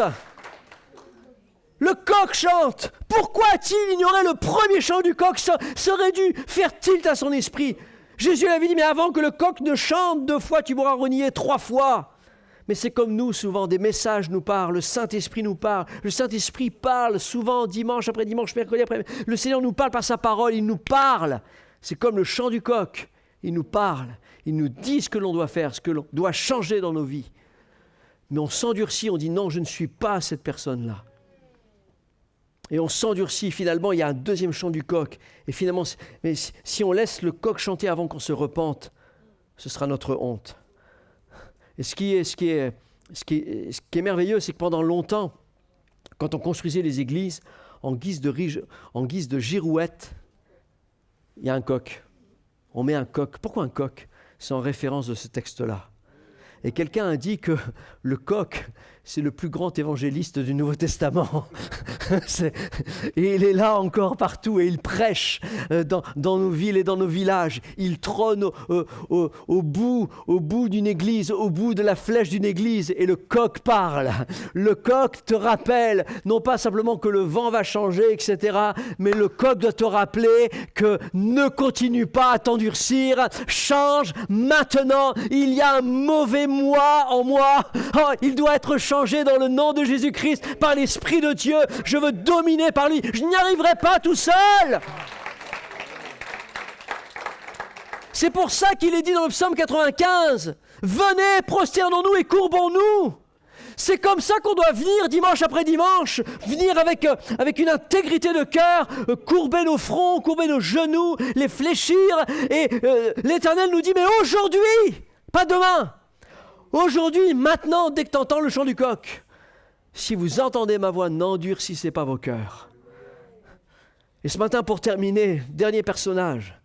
Le coq chante. Pourquoi a-t-il ignoré le premier chant du coq? Ça aurait dû faire tilt à son esprit. Jésus avait dit, mais avant que le coq ne chante 2 fois, tu m'auras renié 3 fois. Mais c'est comme nous, souvent, des messages nous parlent, le Saint-Esprit nous parle. Le Saint-Esprit parle souvent, dimanche après dimanche, mercredi après. Le Seigneur nous parle par sa parole, il nous parle. C'est comme le chant du coq, il nous parle. Il nous dit ce que l'on doit faire, ce que l'on doit changer dans nos vies. Mais on s'endurcit, on dit non, je ne suis pas cette personne-là. Et on s'endurcit, finalement, il y a un deuxième chant du coq. Et finalement, mais si on laisse le coq chanter avant qu'on se repente, ce sera notre honte. Et ce qui est merveilleux, c'est que pendant longtemps, quand on construisait les églises, en guise de girouette, il y a un coq. On met un coq. Pourquoi un coq? C'est en référence de ce texte-là. Et quelqu'un a dit que le coq, c'est le plus grand évangéliste du Nouveau Testament. Et il est là encore partout et il prêche dans nos villes et dans nos villages. Il trône au bout d'une église, au bout de la flèche d'une église et le coq parle. Le coq te rappelle, non pas simplement que le vent va changer, etc., mais le coq doit te rappeler que ne continue pas à t'endurcir, change maintenant, il y a un mauvais moi en moi. Oh, il doit être changé dans le nom de Jésus-Christ par l'Esprit de Dieu. Je veux dominer par lui. Je n'y arriverai pas tout seul. C'est pour ça qu'il est dit dans le psaume 95, venez, prosternons-nous et courbons-nous. C'est comme ça qu'on doit venir dimanche après dimanche, venir avec une intégrité de cœur, courber nos fronts, courber nos genoux, les fléchir. Et l'Éternel nous dit, mais aujourd'hui, pas demain. Aujourd'hui, maintenant, dès que tu entends le chant du coq, si vous entendez ma voix, n'endurcissez pas vos cœurs. Et ce matin, pour terminer, dernier personnage,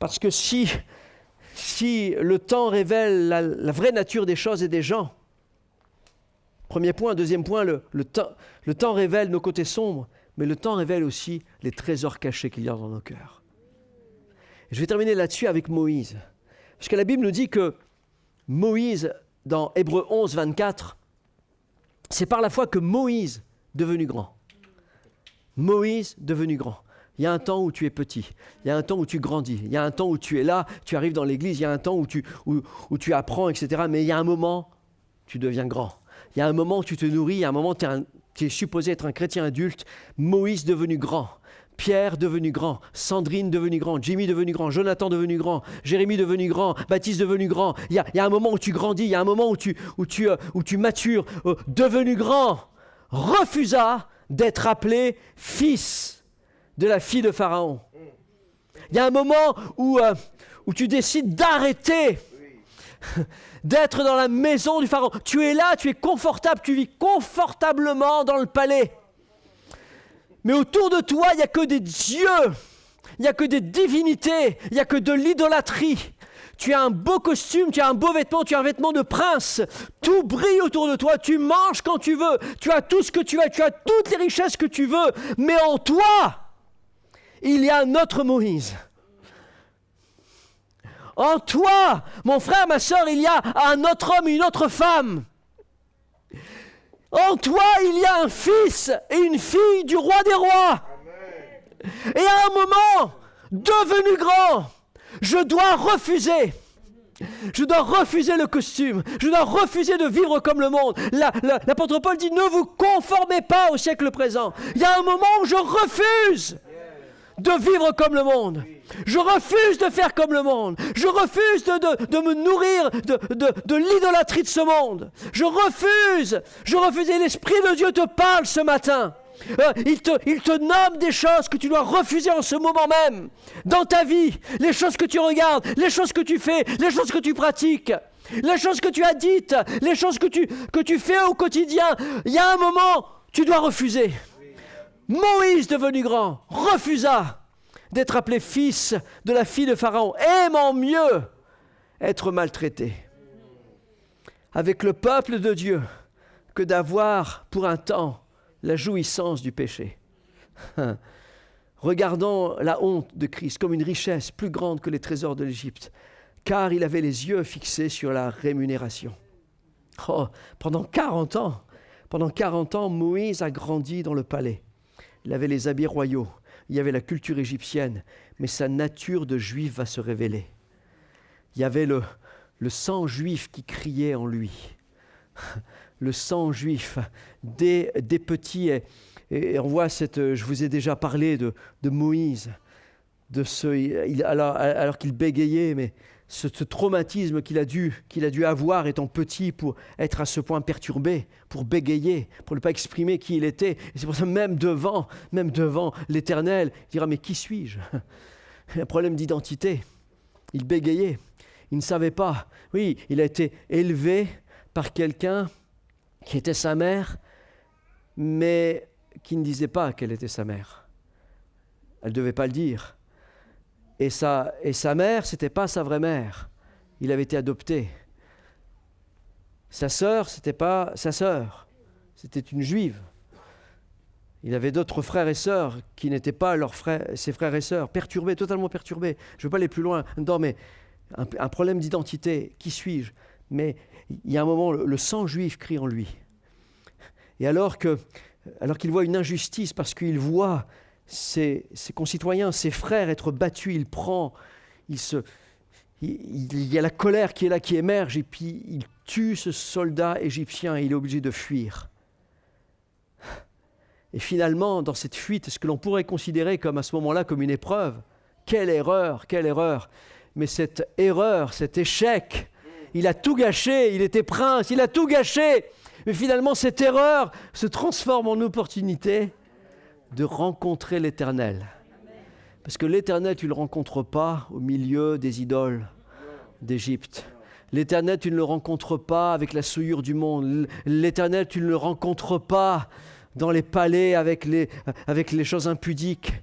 parce que si le temps révèle la vraie nature des choses et des gens, Premier point. Deuxième point, le temps révèle nos côtés sombres, mais le temps révèle aussi les trésors cachés qu'il y a dans nos cœurs. Et je vais terminer là-dessus avec Moïse. Parce que la Bible nous dit que Moïse, dans Hébreux 11, 24, c'est par la foi que Moïse devenu grand. Moïse devenu grand. Il y a un temps où tu es petit, il y a un temps où tu grandis, il y a un temps où tu es là, tu arrives dans l'église, il y a un temps où tu apprends, etc. Mais il y a un moment, tu deviens grand. Il y a un moment où tu te nourris, il y a un moment où tu es supposé être un chrétien adulte. Moïse devenu grand, Pierre devenu grand, Sandrine devenu grand, Jimmy devenu grand, Jonathan devenu grand, Jérémie devenu grand, Baptiste devenu grand. Il y a un moment où tu grandis, il y a un moment où tu matures. Devenu grand, refusa d'être appelé fils de la fille de Pharaon. Il y a un moment où tu décides d'arrêter d'être dans la maison du Pharaon. Tu es là, tu es confortable, tu vis confortablement dans le palais. Mais autour de toi, il n'y a que des dieux, il n'y a que des divinités, il n'y a que de l'idolâtrie. Tu as un beau costume, tu as un beau vêtement, tu as un vêtement de prince. Tout brille autour de toi, tu manges quand tu veux, tu as tout ce que tu veux, tu as toutes les richesses que tu veux. Mais en toi, il y a un autre Moïse. En toi, mon frère, ma soeur, il y a un autre homme, une autre femme. En toi, il y a un fils et une fille du roi des rois. Amen. Et à un moment, devenu grand, je dois refuser le costume, je dois refuser de vivre comme le monde. L'apôtre Paul dit, ne vous conformez pas au siècle présent. Il y a un moment où je refuse de vivre comme le monde. Je refuse de faire comme le monde. Je refuse de me nourrir de l'idolâtrie de ce monde. Je refuse. Et l'Esprit de Dieu te parle ce matin. Il te nomme des choses que tu dois refuser en ce moment même. Dans ta vie, les choses que tu regardes, les choses que tu fais, les choses que tu pratiques, les choses que tu as dites, les choses que tu fais au quotidien. Il y a un moment, tu dois refuser. Moïse, devenu grand, refusa d'être appelé fils de la fille de Pharaon, aimant mieux être maltraité avec le peuple de Dieu que d'avoir pour un temps la jouissance du péché. Regardons la honte de Christ comme une richesse plus grande que les trésors de l'Égypte, car il avait les yeux fixés sur la rémunération. Pendant 40 ans, Moïse a grandi dans le palais. Il avait les habits royaux, il y avait la culture égyptienne, mais sa nature de juif va se révéler. Il y avait le sang juif qui criait en lui. Le sang juif, des petits, et on voit je vous ai déjà parlé de Moïse, alors qu'il bégayait, mais ce traumatisme qu'il a dû avoir étant petit pour être à ce point perturbé, pour bégayer, pour ne pas exprimer qui il était. Et c'est pour ça même devant l'Éternel, il dira, mais qui suis-je? Un problème d'identité. Il bégayait, il ne savait pas. Oui, il a été élevé par quelqu'un qui était sa mère, mais qui ne disait pas qu'elle était sa mère. Elle ne devait pas le dire. Et sa mère, ce n'était pas sa vraie mère. Il avait été adopté. Sa sœur, ce n'était pas sa sœur. C'était une juive. Il avait d'autres frères et sœurs qui n'étaient pas ses frères et sœurs, perturbés, totalement perturbés. Je ne veux pas aller plus loin dedans, mais un problème d'identité. Qui suis-je? Mais il y a un moment, le sang juif crie en lui. Et alors qu'il voit une injustice, parce qu'il voit ses concitoyens, ses frères être battus, il y a la colère qui est là, qui émerge, et puis il tue ce soldat égyptien et il est obligé de fuir. Et finalement, dans cette fuite, ce que l'on pourrait considérer comme à ce moment-là comme une épreuve, quelle erreur! Mais cette erreur, cet échec, il a tout gâché, il était prince, il a tout gâché. Mais finalement, cette erreur se transforme en opportunité de rencontrer l'Éternel. Parce que l'Éternel, tu ne le rencontres pas au milieu des idoles d'Égypte. L'Éternel, tu ne le rencontres pas avec la souillure du monde. L'Éternel, tu ne le rencontres pas dans les palais avec les choses impudiques.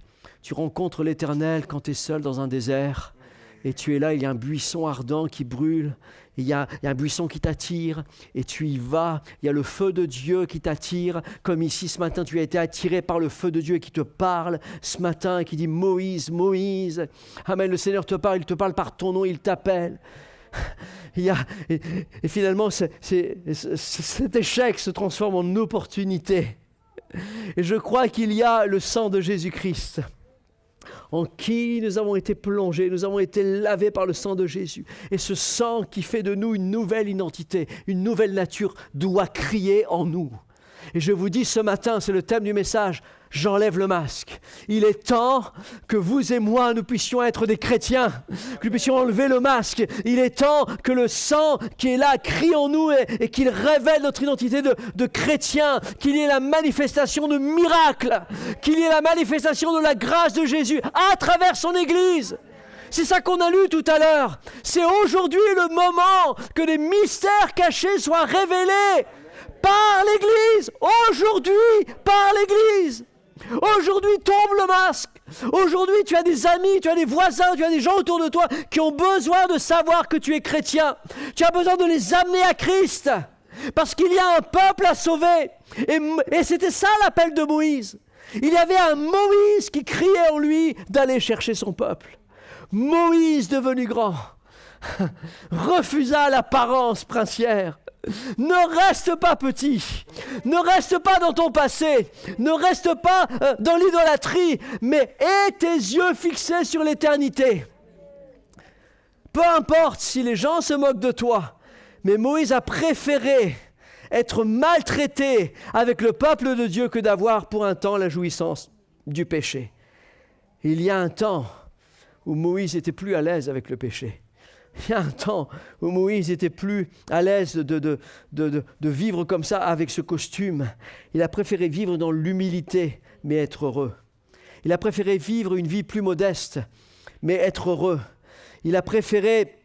Tu rencontres l'Éternel quand tu es seul dans un désert Et tu es là, il y a un buisson ardent qui brûle. Il y a un buisson qui t'attire et tu y vas. Il y a le feu de Dieu qui t'attire. Comme ici ce matin, tu as été attiré par le feu de Dieu qui te parle ce matin, qui dit Moïse, Moïse. Amen, le Seigneur te parle, il te parle par ton nom, il t'appelle. Et finalement, cet échec se transforme en opportunité. Et je crois qu'il y a le sang de Jésus-Christ en qui nous avons été plongés, nous avons été lavés par le sang de Jésus. Et ce sang qui fait de nous une nouvelle identité, une nouvelle nature, doit crier en nous. Et je vous dis ce matin, c'est le thème du message, j'enlève le masque. Il est temps que vous et moi, nous puissions être des chrétiens, que nous puissions enlever le masque. Il est temps que le sang qui est là crie en nous et qu'il révèle notre identité de chrétien, qu'il y ait la manifestation de miracles, qu'il y ait la manifestation de la grâce de Jésus à travers son Église. C'est ça qu'on a lu tout à l'heure. C'est aujourd'hui le moment que les mystères cachés soient révélés par l'Église. Aujourd'hui, par l'Église. Aujourd'hui, tombe le masque. Aujourd'hui, tu as des amis, tu as des voisins, tu as des gens autour de toi qui ont besoin de savoir que tu es chrétien. Tu as besoin de les amener à Christ. Parce qu'il y a un peuple à sauver. Et c'était ça l'appel de Moïse. Il y avait un Moïse qui criait en lui d'aller chercher son peuple. Moïse, devenu grand, refusa l'apparence princière. Ne reste pas petit, ne reste pas dans ton passé, ne reste pas dans l'idolâtrie, mais aie tes yeux fixés sur l'éternité. Peu importe si les gens se moquent de toi, mais Moïse a préféré être maltraité avec le peuple de Dieu que d'avoir pour un temps la jouissance du péché. Il y a un temps où Moïse n'était plus à l'aise avec le péché. Il y a un temps où Moïse n'était plus à l'aise de vivre comme ça avec ce costume. Il a préféré vivre dans l'humilité, mais être heureux. Il a préféré vivre une vie plus modeste, mais être heureux. Il a préféré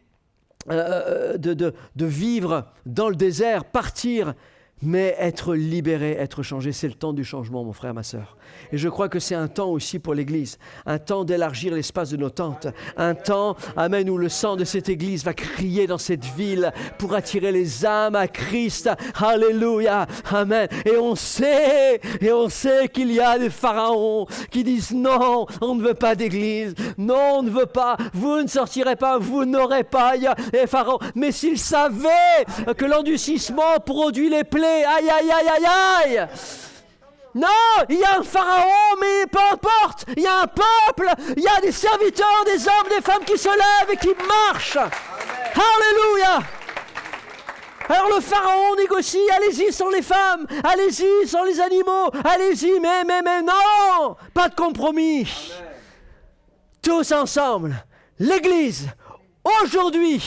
de vivre dans le désert, partir, mais être libéré, être changé. C'est le temps du changement, mon frère, ma sœur. Et je crois que c'est un temps aussi pour l'Église, un temps d'élargir l'espace de nos tentes, un temps, amen, où le sang de cette Église va crier dans cette ville pour attirer les âmes à Christ. Alléluia, amen. Et on sait qu'il y a des pharaons qui disent non, on ne veut pas d'Église, non, on ne veut pas, vous ne sortirez pas, vous n'aurez pas. Il y a les pharaons. Mais s'ils savaient que l'endurcissement produit les plaies, aïe, aïe, aïe, aïe, aïe. Non, il y a un pharaon, mais peu importe. Il y a un peuple, il y a des serviteurs, des hommes, des femmes qui se lèvent et qui marchent. Amen. Alléluia. Alors le pharaon négocie, allez-y sans les femmes, allez-y sans les animaux, allez-y, mais non, pas de compromis. Amen. Tous ensemble, l'Église, aujourd'hui,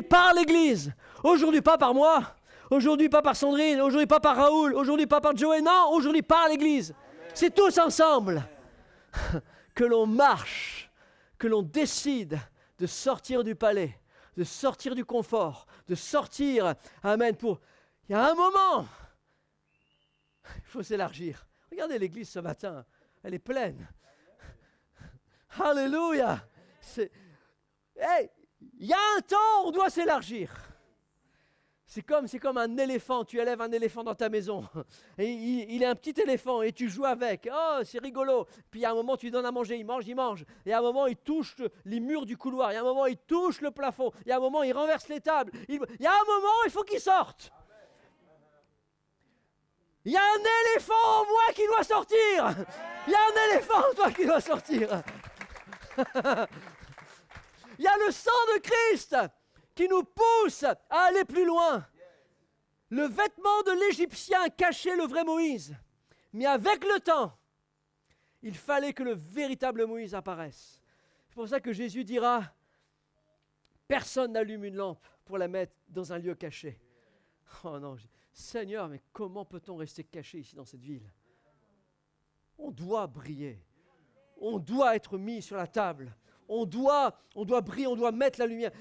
par l'Église, aujourd'hui pas par moi, aujourd'hui pas par Sandrine, aujourd'hui pas par Raoul, aujourd'hui pas par Joey, non, aujourd'hui par l'Église. Amen. C'est tous ensemble que l'on marche, que l'on décide de sortir du palais, de sortir du confort, de sortir, amen, il y a un moment, il faut s'élargir. Regardez l'Église ce matin, elle est pleine. Alléluia. Il y a un temps où on doit s'élargir. C'est comme un éléphant, tu élèves un éléphant dans ta maison. Et il est un petit éléphant et tu joues avec. Oh, c'est rigolo. Puis il y a un moment, tu lui donnes à manger, il mange. Et à un moment, il touche les murs du couloir. Il y a un moment, il touche le plafond. Il y a un moment, il renverse les tables. Il y a un moment, il faut qu'il sorte. Il y a un éléphant en moi qui doit sortir. Il y a un éléphant en toi qui doit sortir. Il y a le sang de Christ qui nous pousse à aller plus loin. Le vêtement de l'Égyptien cachait le vrai Moïse. Mais avec le temps, il fallait que le véritable Moïse apparaisse. C'est pour ça que Jésus dira, personne n'allume une lampe pour la mettre dans un lieu caché. Oh non, Seigneur, mais comment peut-on rester caché ici dans cette ville? On doit briller. On doit être mis sur la table. On doit briller, on doit mettre la lumière.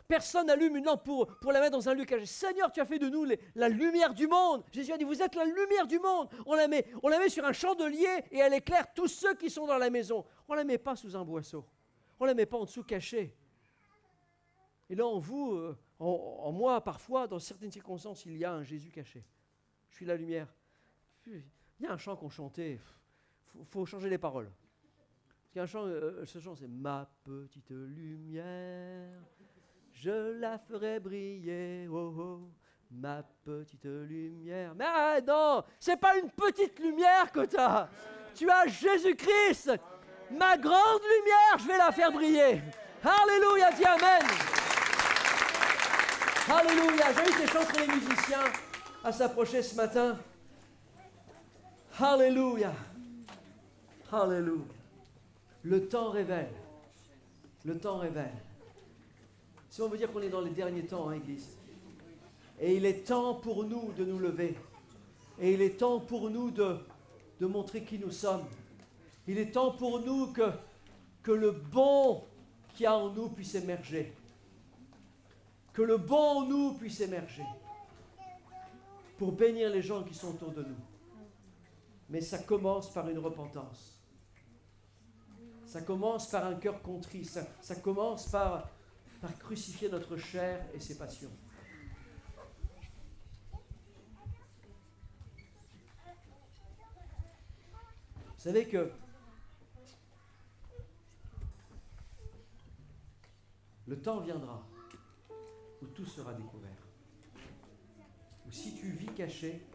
Personne n'allume une lampe pour la mettre dans un lieu caché. Seigneur, tu as fait de nous la lumière du monde. Jésus a dit, vous êtes la lumière du monde. On la met sur un chandelier et elle éclaire tous ceux qui sont dans la maison. On ne la met pas sous un boisseau. On ne la met pas en dessous cachée. Et là, en vous, en moi, parfois, dans certaines circonstances, il y a un Jésus caché. Je suis la lumière. Il y a un chant qu'on chantait. Il faut changer les paroles. Il y a un chant, ce chant, c'est « Ma petite lumière ». Je la ferai briller, oh oh, ma petite lumière. Mais non, c'est pas une petite lumière que tu as. Tu as Jésus-Christ, ma grande lumière, je vais la faire briller. Alléluia, dis Amen. Alléluia, j'invite les chanteurs et les musiciens à s'approcher ce matin. Alléluia. Alléluia. Le temps révèle. Le temps révèle. Si on veut dire qu'on est dans les derniers temps, hein, Église. Et il est temps pour nous de nous lever. Et il est temps pour nous de montrer qui nous sommes. Il est temps pour nous que le bon qu'il y a en nous puisse émerger. Que le bon en nous puisse émerger. Pour bénir les gens qui sont autour de nous. Mais ça commence par une repentance. Ça commence par un cœur contrit. Ça commence par crucifier notre chair et ses passions. Vous savez que le temps viendra où tout sera découvert. Ou si tu vis caché,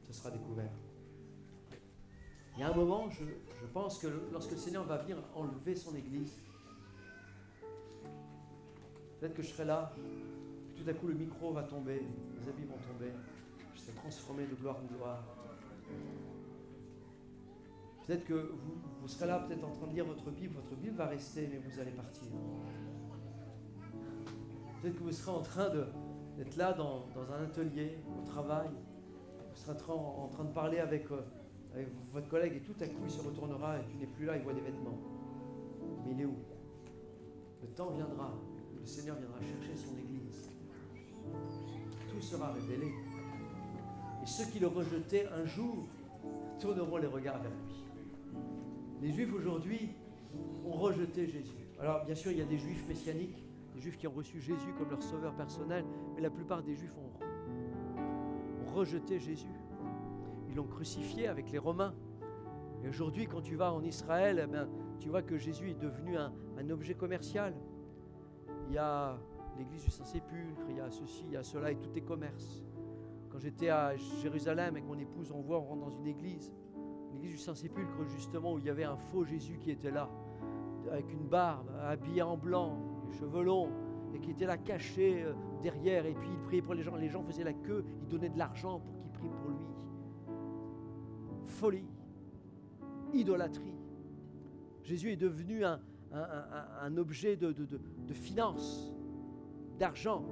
ce sera découvert. Il y a un moment, je pense que lorsque le Seigneur va venir enlever son Église, peut-être que je serai là, puis tout à coup le micro va tomber, les habits vont tomber, je serai transformé de gloire en gloire. Peut-être que vous serez là, peut-être en train de lire votre Bible va rester, mais vous allez partir. Peut-être que vous serez en train d'être là dans un atelier, au travail, vous serez en train de parler avec votre collègue et tout à coup il se retournera et tu n'es plus là, il voit des vêtements. Mais il est où? Le temps viendra, le Seigneur viendra chercher son Église. Tout sera révélé. Et ceux qui le rejetaient un jour tourneront les regards vers lui. Les Juifs aujourd'hui ont rejeté Jésus. Alors bien sûr il y a des Juifs messianiques, des Juifs qui ont reçu Jésus comme leur sauveur personnel, mais la plupart des Juifs ont rejeté Jésus. Ils l'ont crucifié avec les Romains. Et aujourd'hui, quand tu vas en Israël, tu vois que Jésus est devenu un objet commercial. Il y a l'église du Saint-Sépulcre, il y a ceci, il y a cela, et tout est commerce. Quand j'étais à Jérusalem avec mon épouse, on rentre dans une église du Saint-Sépulcre, justement, où il y avait un faux Jésus qui était là, avec une barbe, habillé en blanc, les cheveux longs, et qui était là caché derrière, et puis il priait pour les gens faisaient la queue, ils donnaient de l'argent pour qu'ils prient pour lui. Folie, idolâtrie. Jésus est devenu un objet de finance, d'argent,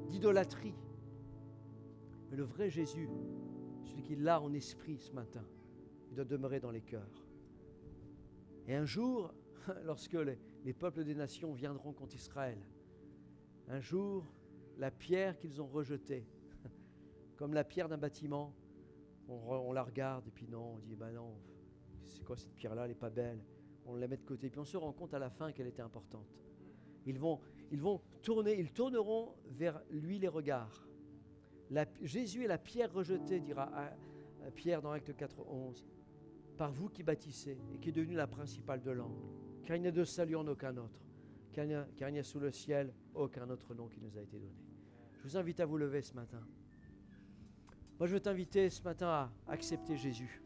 d'idolâtrie. Mais le vrai Jésus, celui qui est là en esprit ce matin, il doit demeurer dans les cœurs. Et un jour, lorsque les peuples des nations viendront contre Israël, un jour, la pierre qu'ils ont rejetée, comme la pierre d'un bâtiment, on la regarde et puis non, on dit ben non, c'est quoi cette pierre-là, elle n'est pas belle, on la met de côté, puis on se rend compte à la fin qu'elle était importante. Ils tourneront vers lui les regards. Jésus est la pierre rejetée, dira Pierre dans Acte 4:11, par vous qui bâtissez et qui est devenue la principale de l'angle, car il n'y a de salut en aucun autre, car il n'y a sous le ciel aucun autre nom qui nous a été donné. Je vous invite à vous lever ce matin. Moi, je veux t'inviter ce matin à accepter Jésus,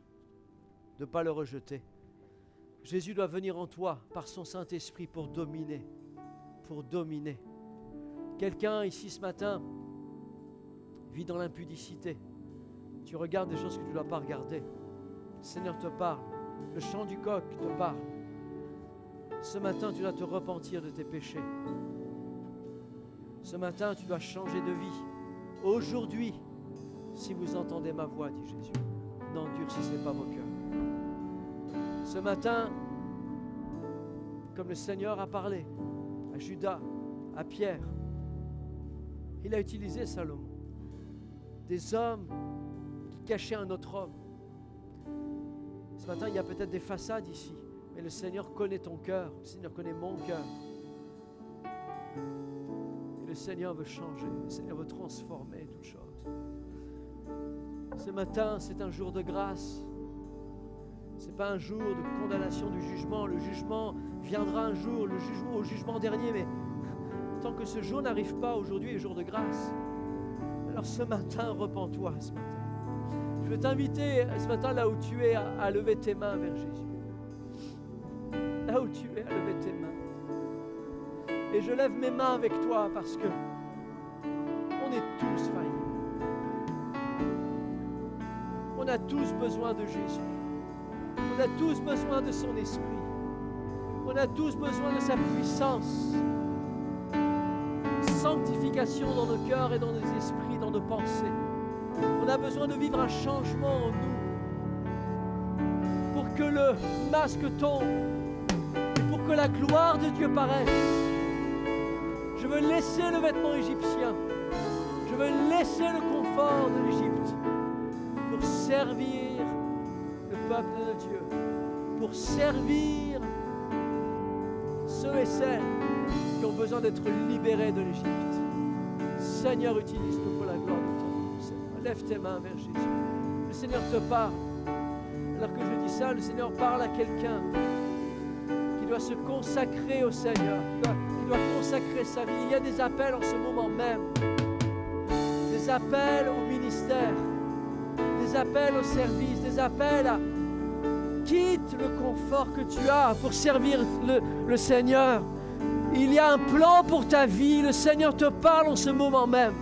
de ne pas le rejeter. Jésus doit venir en toi par son Saint-Esprit pour dominer. Pour dominer. Quelqu'un ici ce matin vit dans l'impudicité. Tu regardes des choses que tu ne dois pas regarder. Le Seigneur te parle. Le chant du coq te parle. Ce matin, tu dois te repentir de tes péchés. Ce matin, tu dois changer de vie. Aujourd'hui, si vous entendez ma voix, dit Jésus, n'endurcissez pas vos cœurs. Ce matin, comme le Seigneur a parlé à Judas, à Pierre. Il a utilisé Salomon. Des hommes qui cachaient un autre homme. Ce matin, il y a peut-être des façades ici, mais le Seigneur connaît ton cœur, le Seigneur connaît mon cœur. Et le Seigneur veut changer, le Seigneur veut transformer toutes choses. Ce matin, c'est un jour de grâce. Ce n'est pas un jour de condamnation du jugement. Le jugement viendra un jour, au jugement dernier, mais tant que ce jour n'arrive pas, aujourd'hui est jour de grâce. Alors ce matin, repens-toi ce matin. Je veux t'inviter ce matin, là où tu es, à lever tes mains vers Jésus. Là où tu es, à lever tes mains. Et je lève mes mains avec toi parce que on est tous faillibles. On a tous besoin de Jésus. On a tous besoin de son esprit. On a tous besoin de sa puissance. Sanctification dans nos cœurs et dans nos esprits, dans nos pensées. On a besoin de vivre un changement en nous pour que le masque tombe et pour que la gloire de Dieu paraisse. Je veux laisser le vêtement égyptien. Je veux laisser le confort de l'Égypte pour servir le peuple de Dieu, pour servir ceux et celles qui ont besoin d'être libérés de l'Égypte. Seigneur, utilise-nous pour la gloire de ton nom. Seigneur, lève tes mains vers Jésus. Le Seigneur te parle. Alors que je dis ça, le Seigneur parle à quelqu'un qui doit se consacrer au Seigneur, qui doit consacrer sa vie. Il y a des appels en ce moment même. Des appels au ministère, des appels au service, des appels à quitte le confort que tu as pour servir le Seigneur. Il y a un plan pour ta vie. Le Seigneur te parle en ce moment même.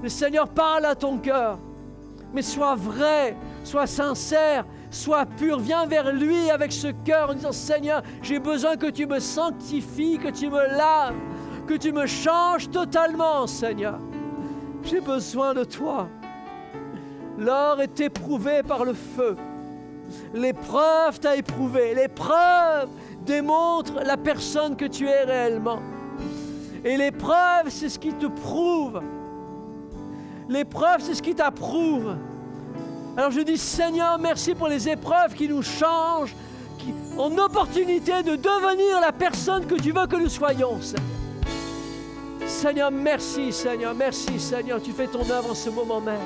Le Seigneur parle à ton cœur. Mais sois vrai, sois sincère, sois pur. Viens vers lui avec ce cœur en disant: Seigneur, j'ai besoin que tu me sanctifies, que tu me laves, que tu me changes totalement, Seigneur. J'ai besoin de toi. L'or est éprouvé par le feu. L'épreuve t'a éprouvé. L'épreuve démontre la personne que tu es réellement. Et l'épreuve, c'est ce qui te prouve. L'épreuve, c'est ce qui t'approuve. Alors je dis: Seigneur, merci pour les épreuves qui nous changent, qui ont opportunité de devenir la personne que tu veux que nous soyons, Seigneur. Seigneur, merci, Seigneur, merci, Seigneur. Tu fais ton œuvre en ce moment même.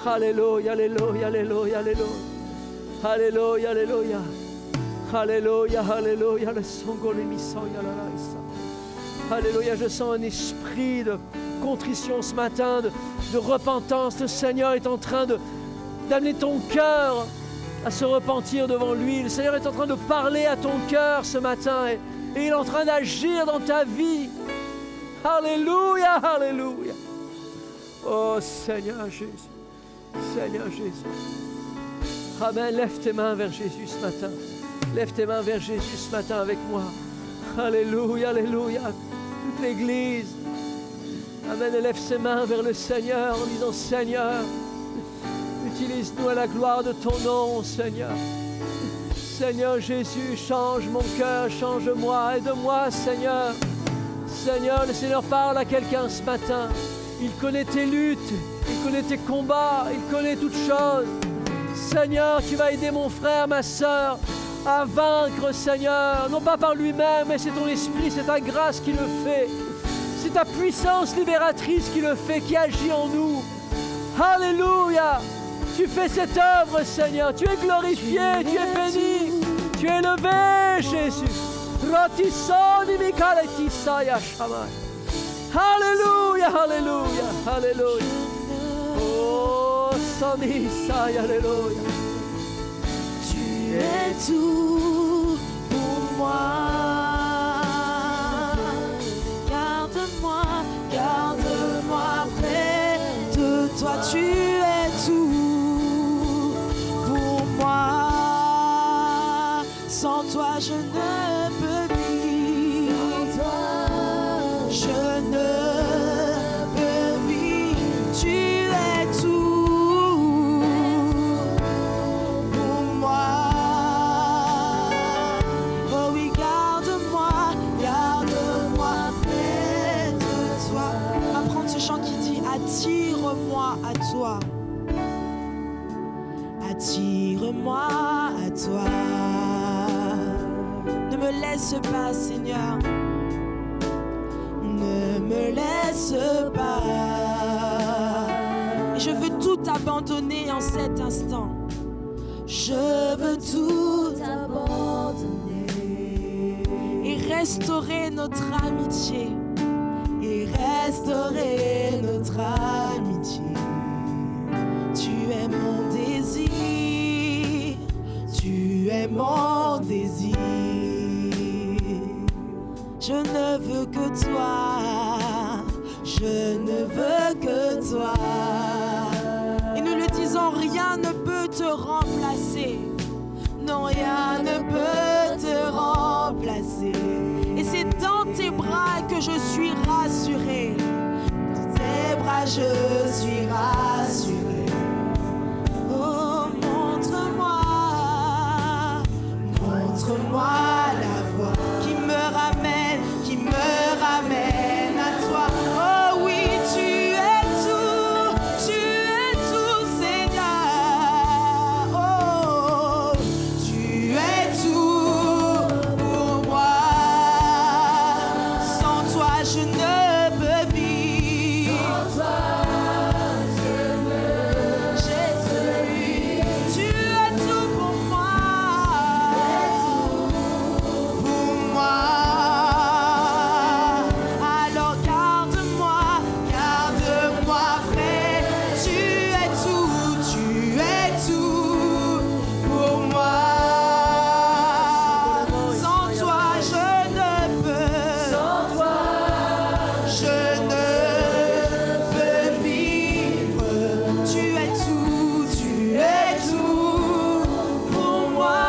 Alléluia, alléluia, alléluia, alléluia. Alléluia, alléluia. Alléluia, alléluia. Alléluia, je sens un esprit de contrition ce matin, de repentance. Le Seigneur est en train d'amener ton cœur à se repentir devant lui. Le Seigneur est en train de parler à ton cœur ce matin et il est en train d'agir dans ta vie. Alléluia, alléluia. Oh Seigneur Jésus, Seigneur Jésus. Amen. Lève tes mains vers Jésus ce matin. Lève tes mains vers Jésus ce matin avec moi. Alléluia, alléluia. Toute l'Église. Amen. Lève ses mains vers le Seigneur en disant: Seigneur, utilise-nous à la gloire de ton nom, Seigneur. Seigneur Jésus, change mon cœur, change-moi, aide-moi, Seigneur. Seigneur, le Seigneur parle à quelqu'un ce matin. Il connaît tes luttes, il connaît tes combats, il connaît toutes choses. Seigneur, tu vas aider mon frère, ma sœur à vaincre, Seigneur, non pas par lui-même, mais c'est ton esprit, c'est ta grâce qui le fait. C'est ta puissance libératrice qui le fait, qui agit en nous. Alléluia. Tu fais cette œuvre, Seigneur. Tu es glorifié, tu es béni, tu es élevé, Jésus. Alléluia, alléluia, alléluia. Oh, Sanisai, alléluia. Tu es tout pour moi. Garde-moi, garde-moi près de toi. Tu es tout pour moi. Sans toi, je ne peux vivre. Sans toi, je ne peux vivre. Tu es tout pour moi. Oh oui, garde-moi. Attire-moi à toi. Attire-moi à toi. Ne me laisse pas, Seigneur. Ne me laisse pas. Et je veux tout abandonner en cet instant. Je veux tout abandonner et restaurer notre amitié. Et restaurer notre amitié. Tu es mon désir. Tu es mon désir. Je ne veux que toi. Je ne veux que toi. Et nous le disons, rien ne peut te remplacer. Non, rien ne peut te remplacer. Et c'est dans tes bras que je suis rassurée. Dans tes bras je suis rassurée. Oh, montre-moi la voie qui me ramène à toi. Oh oui, tu es tout, Seigneur. Oh, tu es tout pour moi. Sans toi, je ne peux vivre. Sans toi, Jésus, tu es tout pour moi. Pour moi. Alors garde-moi près. Tu es tout pour moi. Sans toi, je ne peux. Sans toi, je ne peux vivre. Tu es tout pour moi.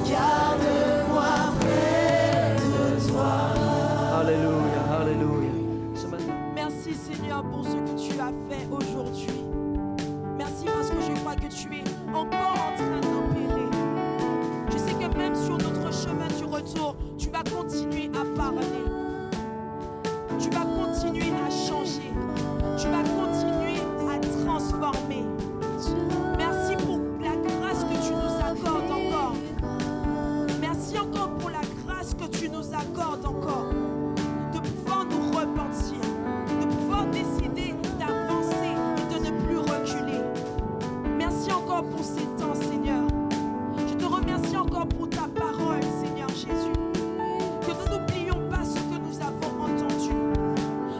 Garde-moi près de toi. Alléluia, alléluia. Ce matin, Merci Seigneur pour ce que tu as fait aujourd'hui. Merci parce que je crois que tu es encore en train d'opérer. Je sais que même sur notre chemin du retour, tu vas continuer à parler. Tu vas continuer à changer. Tu vas continuer à transformer. Merci pour la grâce que tu nous accordes encore. Merci encore pour la grâce que tu nous accordes encore. De pouvoir nous repentir, de pouvoir décider d'avancer et de ne plus reculer. Merci encore pour ces temps, Seigneur. Je te remercie encore pour ta parole, Seigneur Jésus. Que nous n'oublions pas ce que nous avons entendu.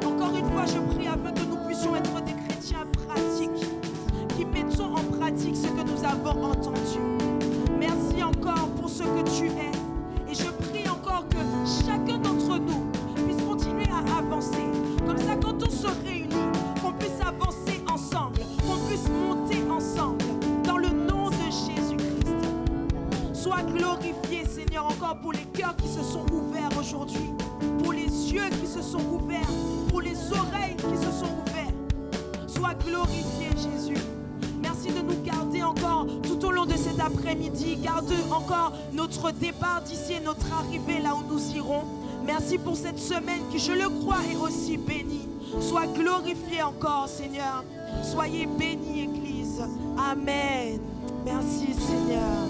Encore une fois, je prie afin que nous puissions être des chrétiens pratiques, qui mettons en pratique ce que nous avons entendu. Merci encore pour ce que tu es. Et je prie encore que chacun d'entre nous puisse continuer à avancer. Comme ça, quand on se réunit, qu'on puisse avancer ensemble, qu'on puisse monter ensemble. Dans le nom de Jésus-Christ. Sois glorifié, Seigneur, encore pour les cœurs qui se sont ouverts aujourd'hui, pour les yeux qui se sont ouverts, pour les oreilles qui se sont ouvertes. Sois glorifié, Jésus. Merci de nous garder encore tout au long de cet après-midi. Garde encore notre départ d'ici et notre arrivée là où nous irons. Merci pour cette semaine qui, je le crois, est aussi bénie. Sois glorifié encore, Seigneur. Soyez bénis, Église. Amen. Merci, Seigneur.